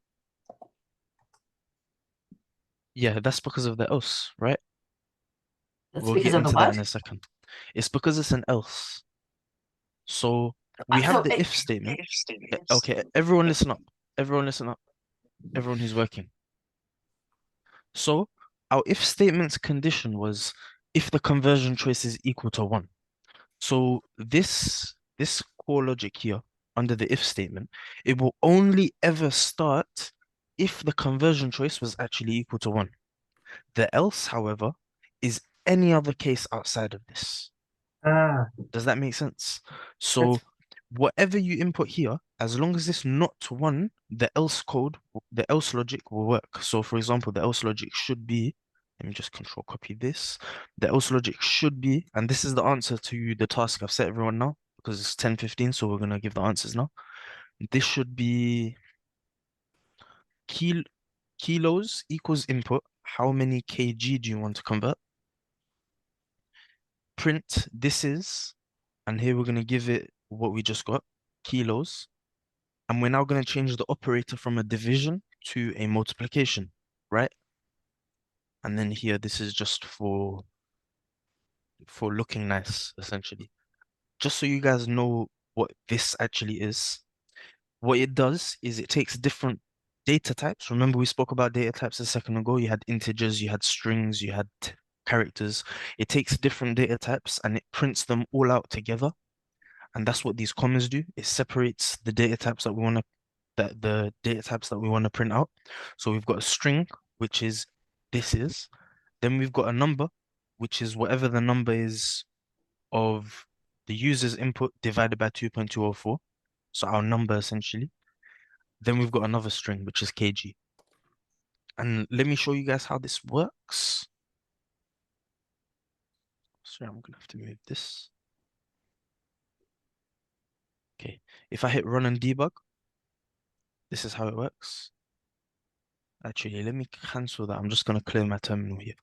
[SPEAKER 1] Yeah, that's because of the else, right?
[SPEAKER 2] That's
[SPEAKER 1] We'll
[SPEAKER 2] because
[SPEAKER 1] get
[SPEAKER 2] of the
[SPEAKER 1] into that
[SPEAKER 2] what?
[SPEAKER 1] in a second. It's because it's an else. So we have the if statement. Okay, everyone listen up. Everyone listen up. Everyone who's working. So our if statement's condition was if the conversion choice is equal to 1. So this core logic here under the if statement, it will only ever start if the conversion choice was actually equal to 1. The else, however, is any other case outside of this. Does that make sense? So whatever you input here, as long as it's not to 1, the else logic will work. So for example, the else logic should be, let me just control copy this. The else logic should be, and this is the answer to the task I've set everyone now, because it's 10:15, so we're gonna give the answers now. This should be kilos equals input. How many kg do you want to convert? Print this is, and here we're going to give it what we just got, kilos. And we're now going to change the operator from a division to a multiplication, right? And then here, this is just for looking nice, essentially. Just so you guys know what this actually is. What it does is it takes different data types. Remember, we spoke about data types a second ago. You had integers, you had strings, you had characters. It takes different data types and it prints them all out together. And that's what these commas do. It separates the data types that we want to print out. So we've got a string, which is this is. Then we've got a number, which is whatever the number is of the user's input divided by 2.204. So our number essentially. Then we've got another string, which is kg. And let me show you guys how this works. Sorry, I'm gonna have to move this. Okay, if I hit run and debug, this is how it works. Actually, let me cancel that. I'm just going to clear my terminal here.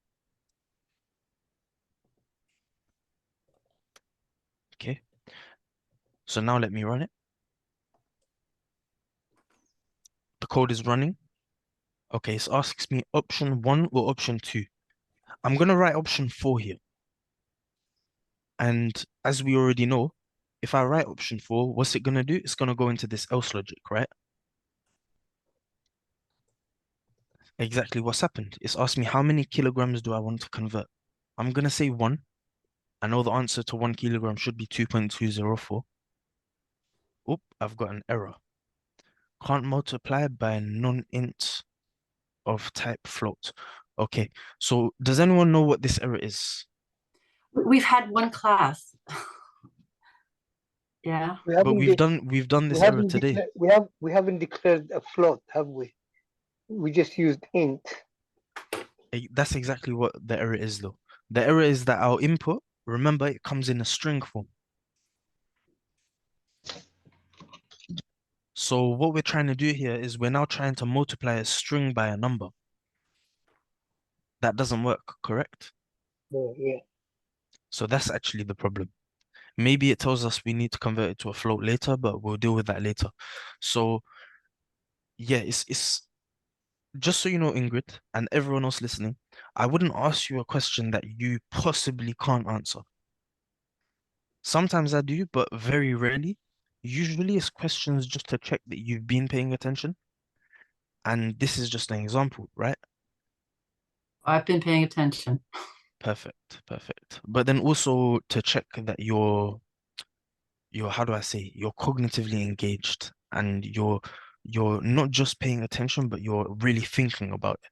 [SPEAKER 1] Okay, so now let me run it. The code is running. Okay, it asks me option 1 or option 2. I'm going to write option 4 here. And as we already know, if I write option 4, what's it going to do? It's going to go into this else logic, right? Exactly what's happened. It's asked me how many kilograms do I want to convert? I'm going to say 1. I know the answer to 1 kilogram should be 2.204. Oop, I've got an error. Can't multiply by a non-int of type float. Okay, so does anyone know what this error is?
[SPEAKER 2] We've had one class. Yeah.
[SPEAKER 3] We
[SPEAKER 1] But
[SPEAKER 3] haven't
[SPEAKER 1] we've done
[SPEAKER 3] we
[SPEAKER 1] this error
[SPEAKER 3] haven't
[SPEAKER 1] today.
[SPEAKER 3] we haven't declared a float, have we? We just used int.
[SPEAKER 1] That's exactly what the error is, though. The error is that our input, remember, it comes in a string form. So what we're trying to do here is we're now trying to multiply a string by a number. That doesn't work, correct?
[SPEAKER 3] Yeah.
[SPEAKER 1] So that's actually the problem. Maybe it tells us we need to convert it to a float later, but we'll deal with that later. So yeah, it's just so you know, Ingrid, and everyone else listening, I wouldn't ask you a question that you possibly can't answer. Sometimes I do, but very rarely. Usually it's questions just to check that you've been paying attention. And this is just an example, right?
[SPEAKER 2] I've been paying attention.
[SPEAKER 1] Perfect, perfect. But then also to check that you're how do I say, you're cognitively engaged and you're not just paying attention, but you're really thinking about it.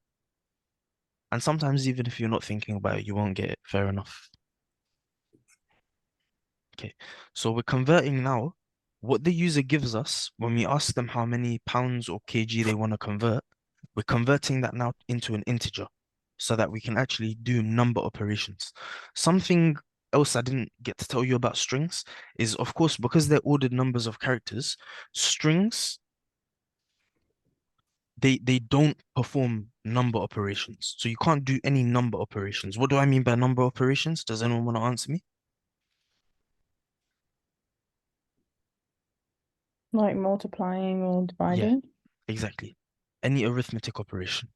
[SPEAKER 1] And sometimes even if you're not thinking about it, you won't get it. Fair enough. Okay, so we're converting now. What the user gives us when we ask them how many pounds or kg they want to convert, we're converting that now into an integer so that we can actually do number operations. Something else I didn't get to tell you about strings is, of course, because they're ordered numbers of characters, strings, they don't perform number operations. So you can't do any number operations. What do I mean by number operations? Does anyone want to answer me?
[SPEAKER 7] Like multiplying or
[SPEAKER 1] Yeah,
[SPEAKER 7] dividing.
[SPEAKER 1] exactly. Any arithmetic operation.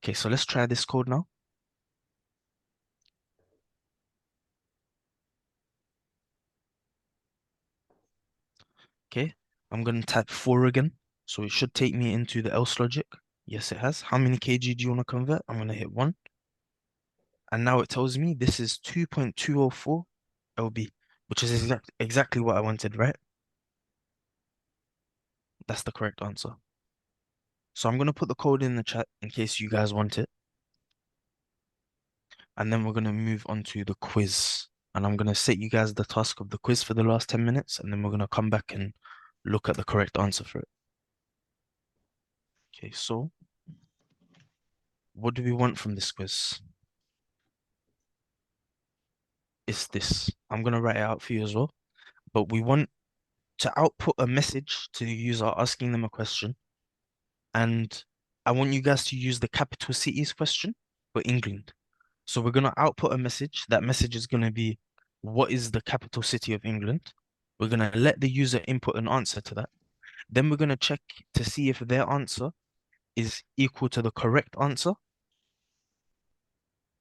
[SPEAKER 1] Okay, so let's try this code now. Okay, I'm going to type 4 again. So it should take me into the else logic. Yes, it has. How many kg do you want to convert? I'm going to hit 1. And now it tells me this is 2.204 lb, which is exactly what I wanted, right? That's the correct answer. So I'm going to put the code in the chat in case you guys want it. And then we're going to move on to the quiz. And I'm going to set you guys the task of the quiz for the last 10 minutes. And then we're going to come back and look at the correct answer for it. Okay, so what do we want from this quiz? It's this. I'm going to write it out for you as well. But we want to output a message to the user asking them a question. And I want you guys to use the capital cities question for England. So we're going to output a message. That message is going to be, what is the capital city of England? We're going to let the user input an answer to that. Then we're going to check to see if their answer is equal to the correct answer.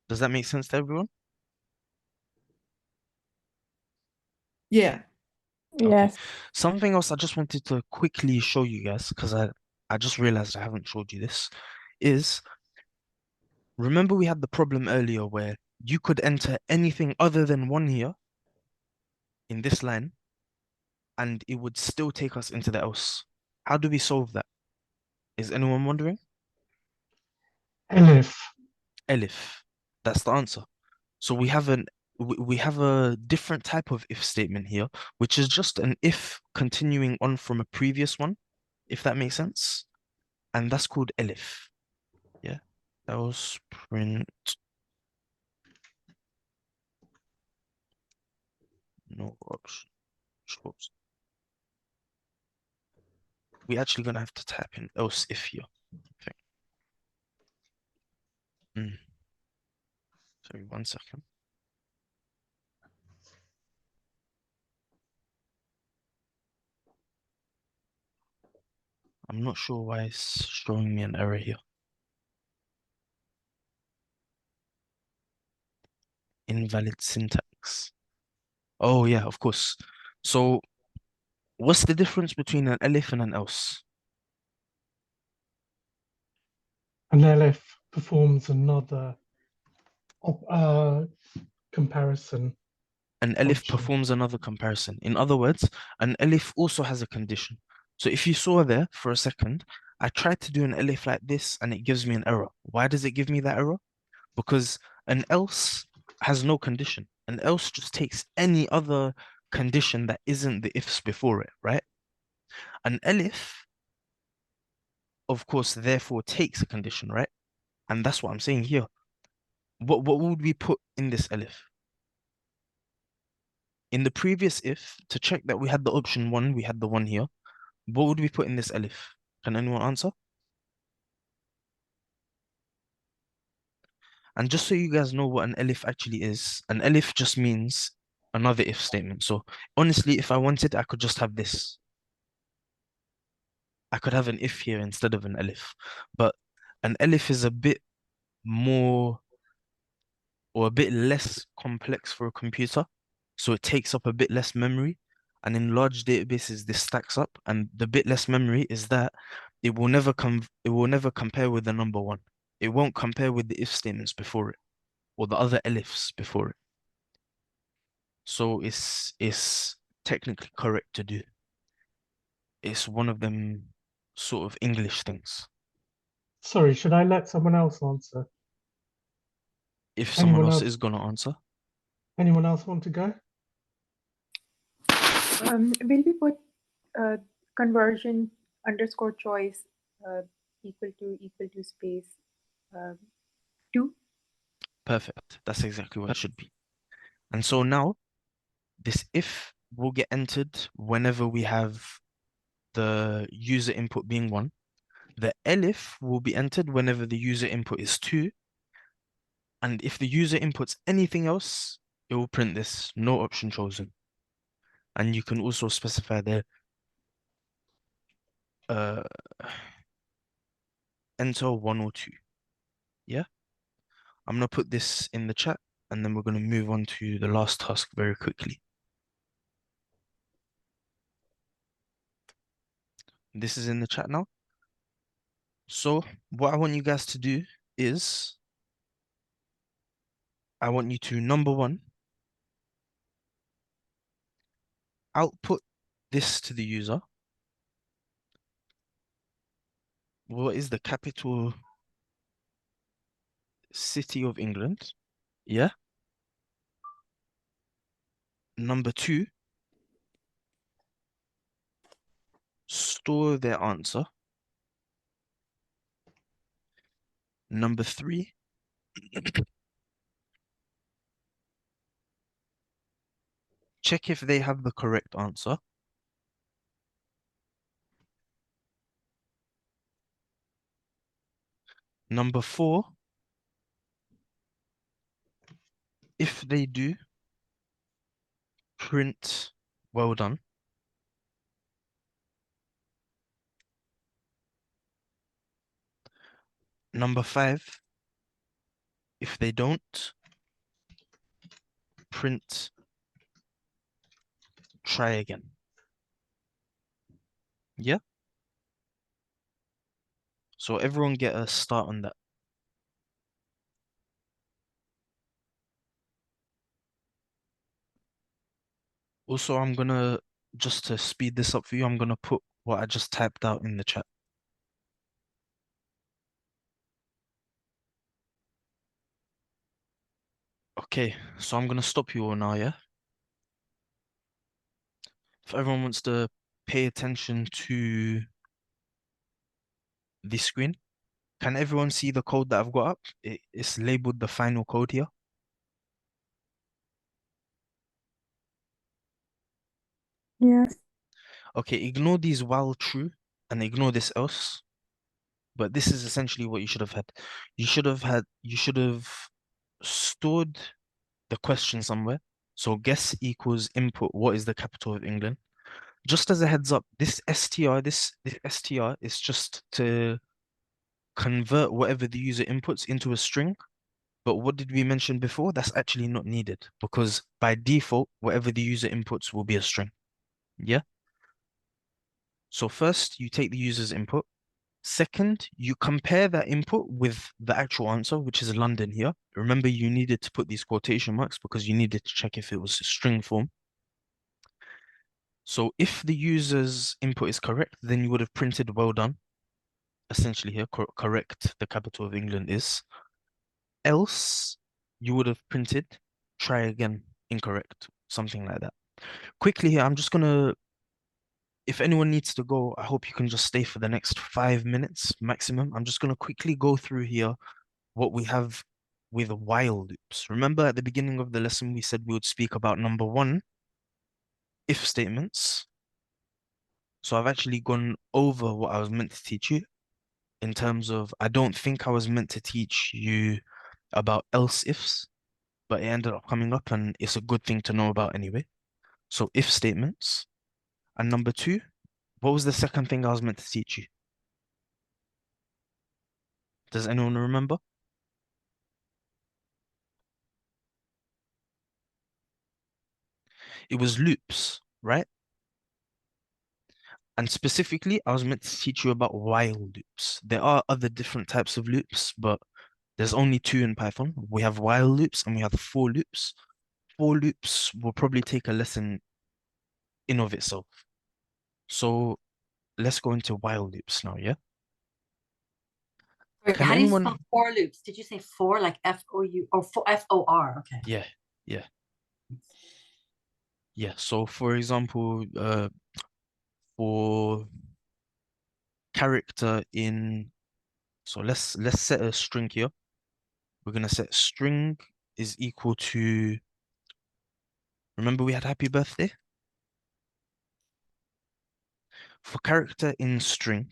[SPEAKER 1] Does that make sense to everyone?
[SPEAKER 5] Yeah.
[SPEAKER 1] Okay.
[SPEAKER 7] Yes.
[SPEAKER 1] Something else I just wanted to quickly show you guys, because I just realized I haven't showed you this, is remember we had the problem earlier where you could enter anything other than 1 here in this line, and it would still take us into the else. How do we solve that? Is anyone wondering?
[SPEAKER 8] Elif.
[SPEAKER 1] Elif. That's the answer. So we have we have a different type of if statement here, which is just an if continuing on from a previous one, if that makes sense. And that's called elif. Yeah. Else print no option. Choose. we're actually gonna have to type in else if here. I think. Sorry, 1 second. I'm not sure why it's showing me an error here. Invalid syntax. Oh yeah, of course. So what's the difference between an elif and an else?
[SPEAKER 8] An elif performs another comparison
[SPEAKER 1] An elif
[SPEAKER 8] function.
[SPEAKER 1] performs another comparison. In other words, an elif also has a condition. So if you saw there for a second, I tried to do an elif like this and it gives me an error. Why does it give me that error? Because an else has no condition. An else just takes any other condition that isn't the ifs before it, right? An elif, of course, therefore takes a condition, right? And that's what I'm saying here. What would we put in this elif? In the previous if, to check that we had the option 1, we had the 1 here. What would we put in this elif? Can anyone answer? And just so you guys know what an elif actually is, an elif just means another if statement. So honestly, if I wanted, I could just have this. I could have an if here instead of an elif. But an elif is a bit more or a bit less complex for a computer. So it takes up a bit less memory. And in large databases, this stacks up. And the bit less memory is that it will never compare with the number 1. It won't compare with the if statements before it or the other elifs before it. So it's technically correct to do. It's one of them sort of English things.
[SPEAKER 8] Sorry, should I let someone else answer?
[SPEAKER 1] If someone
[SPEAKER 8] Anyone
[SPEAKER 1] else
[SPEAKER 8] else?
[SPEAKER 1] is gonna answer,
[SPEAKER 8] Anyone else want to go?
[SPEAKER 9] Will we put conversion underscore choice equal to space 2?
[SPEAKER 1] perfect. That's exactly what it should be. And so now this if will get entered whenever we have the user input being 1. The elif will be entered whenever the user input is 2. And if the user inputs anything else, it will print this, no option chosen. And you can also specify there enter 1 or 2. Yeah? I'm gonna put this in the chat and then we're gonna move on to the last task very quickly. This is in the chat now. So what I want you guys to do is I want you to, number 1, output this to the user. What is the capital city of England? Yeah. Number 2, store their answer. Number 3, check if they have the correct answer. Number 4, if they do, print well done. Number 5, if they don't, print try again. Yeah? So everyone get a start on that. Also, I'm gonna, just to speed this up for you, I'm gonna put what I just typed out in the chat. Okay, so I'm gonna stop you all now, yeah? If everyone wants to pay attention to the screen, can everyone see the code that I've got up? It's labeled the final code here.
[SPEAKER 9] Yes.
[SPEAKER 1] Okay, ignore these while true and ignore this else. But this is essentially what you should have had. You should have stored the question somewhere. So guess equals input, what is the capital of England? Just as a heads up, this str is just to convert whatever the user inputs into a string. But what did we mention before? That's actually not needed because by default, whatever the user inputs will be a string. Yeah? So first, you take the user's input. Second, you compare that input with the actual answer, which is London here. Remember, you needed to put these quotation marks because you needed to check if it was string form. So if the user's input is correct, then you would have printed well done. Essentially here, correct, the capital of England is. Else, you would have printed try again, incorrect, something like that. Quickly here, I'm just gonna, if anyone needs to go, I hope you can just stay for the next 5 minutes maximum. I'm just gonna quickly go through here what we have with while loops. Remember at the beginning of the lesson, we said we would speak about number 1, if statements. So I've actually gone over what I was meant to teach you in terms of, I don't think I was meant to teach you about else ifs, but it ended up coming up and it's a good thing to know about anyway. So if statements. And number 2, what was the second thing I was meant to teach you? Does anyone remember? It was loops, right? And specifically, I was meant to teach you about while loops. There are other different types of loops, but there's only 2 in Python. We have while loops and we have for loops. For loops will probably take a lesson in of itself. So let's go into while loops now, yeah?
[SPEAKER 2] Wait,
[SPEAKER 1] Can
[SPEAKER 2] how do you
[SPEAKER 1] anyone-
[SPEAKER 2] spell for loops? Did you say for like F-O-U or for F-O-R? Okay.
[SPEAKER 1] Yeah, yeah. Yeah, so for example, for character in, so let's set a string here. We're gonna set string is equal to, remember we had happy birthday? For character in string,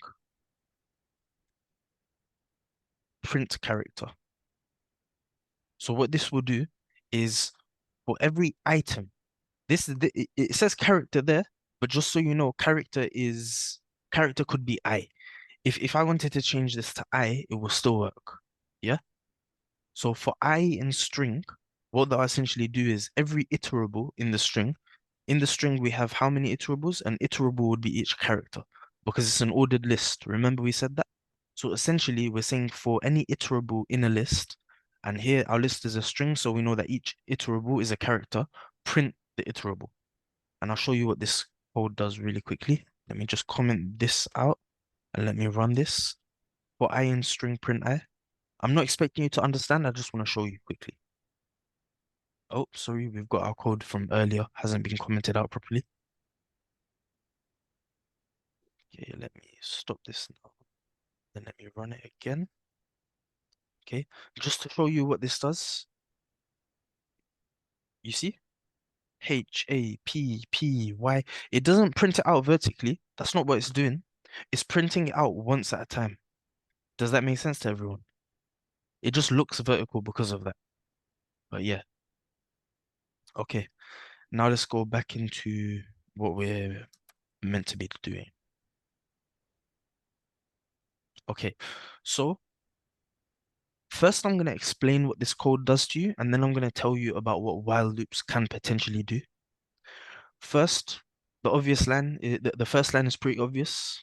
[SPEAKER 1] print character. So what this will do is for every item, it says character there, but just so you know, character could be I. If I wanted to change this to I, it will still work. Yeah. So for I in string, what they'll essentially do is every iterable in the string we have how many iterables? An iterable would be each character because it's an ordered list. Remember we said that? So essentially we're saying for any iterable in a list, and here our list is a string, so we know that each iterable is a character, print the iterable. And I'll show you what this code does really quickly. Let me just comment this out and let me run this. For I in string print I. I'm not expecting you to understand, I just want to show you quickly. Oh, sorry, we've got our code from earlier, hasn't been commented out properly. Okay, let me stop this now. Then let me run it again. Okay, just to show you what this does. You see? H-A-P-P-Y. It doesn't print it out vertically. That's not what it's doing. It's printing it out once at a time. Does that make sense to everyone? It just looks vertical because of that. But yeah. Okay, now let's go back into what we're meant to be doing. Okay, so first I'm going to explain what this code does to you, and then I'm going to tell you about what while loops can potentially do. First, the obvious line, the first line is pretty obvious.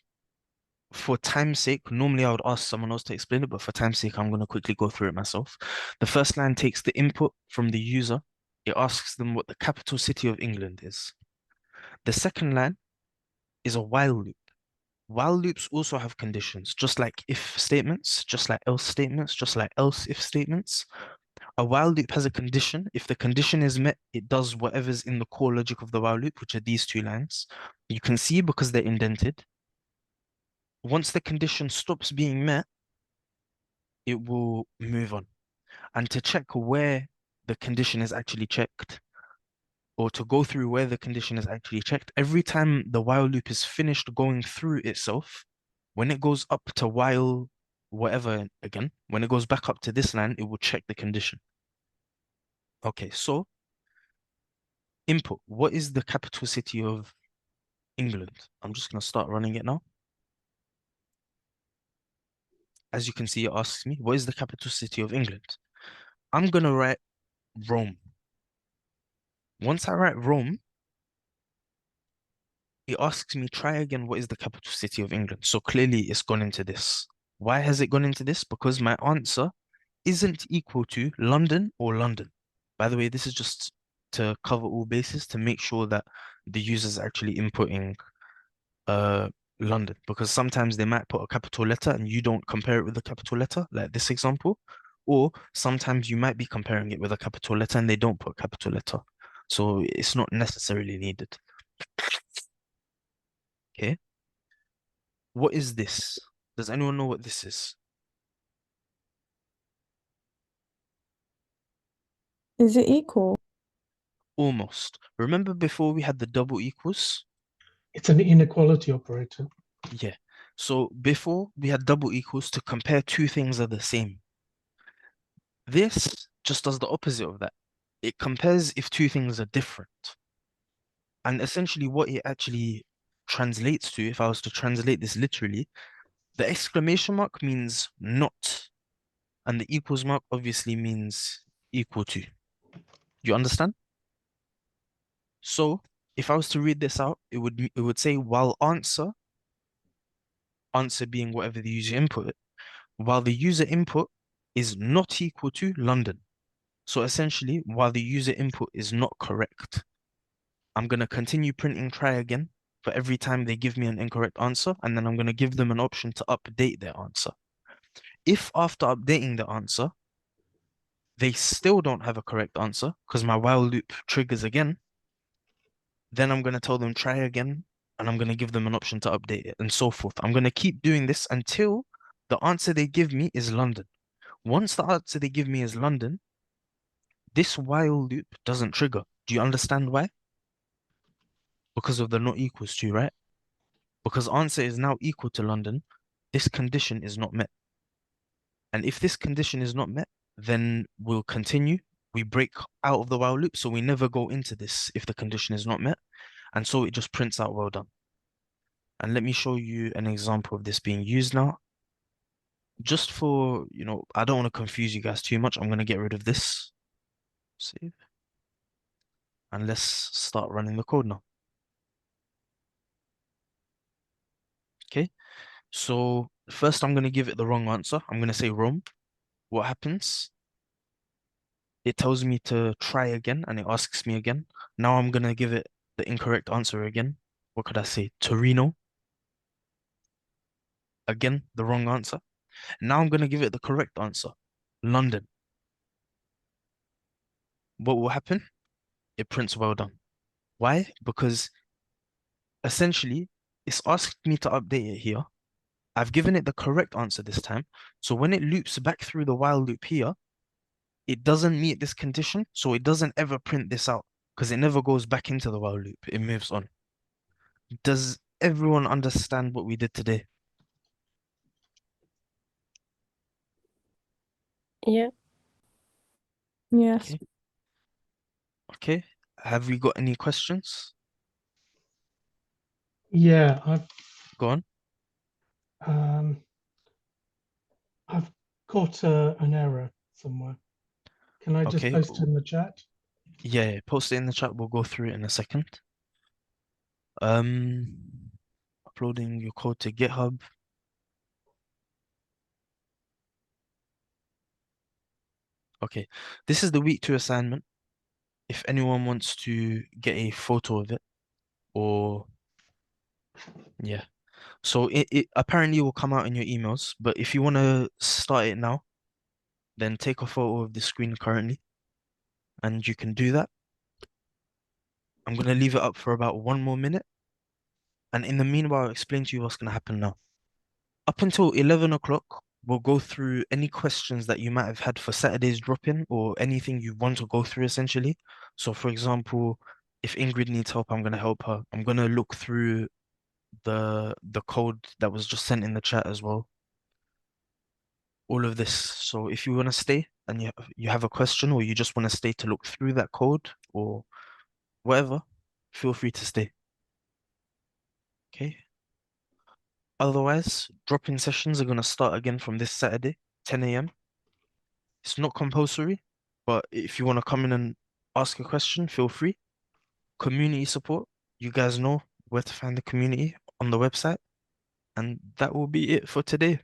[SPEAKER 1] For time's sake, normally I would ask someone else to explain it, but for time's sake, I'm going to quickly go through it myself. The first line takes the input from the user. It asks them what the capital city of England is. The second line is a while loop. While loops also have conditions, just like if statements, just like else statements, just like else if statements. A while loop has a condition. If the condition is met, it does whatever's in the core logic of the while loop, which are these 2 lines. You can see because they're indented. Once the condition stops being met, it will move on. And to check where the condition is actually checked, or to go through where the condition is actually checked, every time the while loop is finished going through itself, When it goes up to while whatever again, when it goes back up to this line, it will check the condition. Okay, so input. What is the capital city of England? I'm just going to start running it now. As you can see, it asks me, what is the capital city of England? I'm going to write Rome. Once I write Rome, it asks me, try again, what is the capital city of England? So clearly it's gone into this. Why has it gone into this? Because my answer isn't equal to London or London. By the way, this is just to cover all bases to make sure that the user's actually inputting London, because sometimes they might put a capital letter and you don't compare it with a capital letter, like this example, or sometimes you might be comparing it with a capital letter and they don't put a capital letter. So it's not necessarily needed. Okay. What is this? Does anyone know what this is?
[SPEAKER 7] Is it equal?
[SPEAKER 1] Almost. Remember before we had the double equals?
[SPEAKER 8] It's an inequality operator.
[SPEAKER 1] Yeah. So before we had double equals to compare two things are the same. This just does the opposite of that. It compares if two things are different. And essentially what it actually translates to, if I was to translate this literally, the exclamation mark means not, and the equals mark obviously means equal to. You understand? So if I was to read this out, it would say while answer being whatever the user input, while the user input is not equal to London. So essentially, while the user input is not correct, I'm going to continue printing try again for every time they give me an incorrect answer, and then I'm going to give them an option to update their answer. If after updating the answer, they still don't have a correct answer because my while loop triggers again, then I'm going to tell them try again, and I'm going to give them an option to update it, and so forth. I'm going to keep doing this until the answer they give me is London. Once the answer they give me is London, this while loop doesn't trigger. Do you understand why? Because of the not equals to, right? Because answer is now equal to London, this condition is not met. And if this condition is not met, then we'll continue. We break out of the while loop, so we never go into this if the condition is not met. And so it just prints out well done. And let me show you an example of this being used now. Just for, I don't want to confuse you guys too much. I'm going to get rid of this. Save. And let's start running the code now. Okay. So first I'm going to give it the wrong answer. I'm going to say Rome. What happens? It tells me to try again and it asks me again. Now I'm going to give it the incorrect answer again. What could I say? Torino. Again, the wrong answer. Now I'm going to give it the correct answer. London. What will happen? It prints well done. Why? Because essentially it's asked me to update it here. I've given it the correct answer this time. So when it loops back through the while loop here, it doesn't meet this condition. So it doesn't ever print this out because it never goes back into the while loop. It moves on. Does everyone understand what we did today?
[SPEAKER 9] Yeah.
[SPEAKER 7] Yes.
[SPEAKER 1] Okay. Okay. Have we got any questions?
[SPEAKER 8] Yeah,
[SPEAKER 1] Go on.
[SPEAKER 8] I've got an error somewhere. Can I just
[SPEAKER 1] Okay.
[SPEAKER 8] post it in the chat?
[SPEAKER 1] Yeah, post it in the chat. We'll go through it in a second. Uploading your code to GitHub. Okay, this is the week 2 assignment. If anyone wants to get a photo of it, or yeah. So it apparently will come out in your emails, but if you want to start it now, then take a photo of the screen currently, and you can do that. I'm going to leave it up for about 1 more minute. And in the meanwhile, I'll explain to you what's going to happen now. Up until 11 o'clock, we'll go through any questions that you might have had for Saturday's drop-in or anything you want to go through essentially. So for example, if Ingrid needs help, I'm going to help her. I'm going to look through the code that was just sent in the chat as well. All of this. So if you want to stay and you have a question, or you just want to stay to look through that code or whatever, feel free to stay. Okay. Otherwise, drop-in sessions are gonna start again from this Saturday, 10 a.m. It's not compulsory, but if you want to come in and ask a question, feel free. Community support, you guys know where to find the community on the website. And that will be it for today.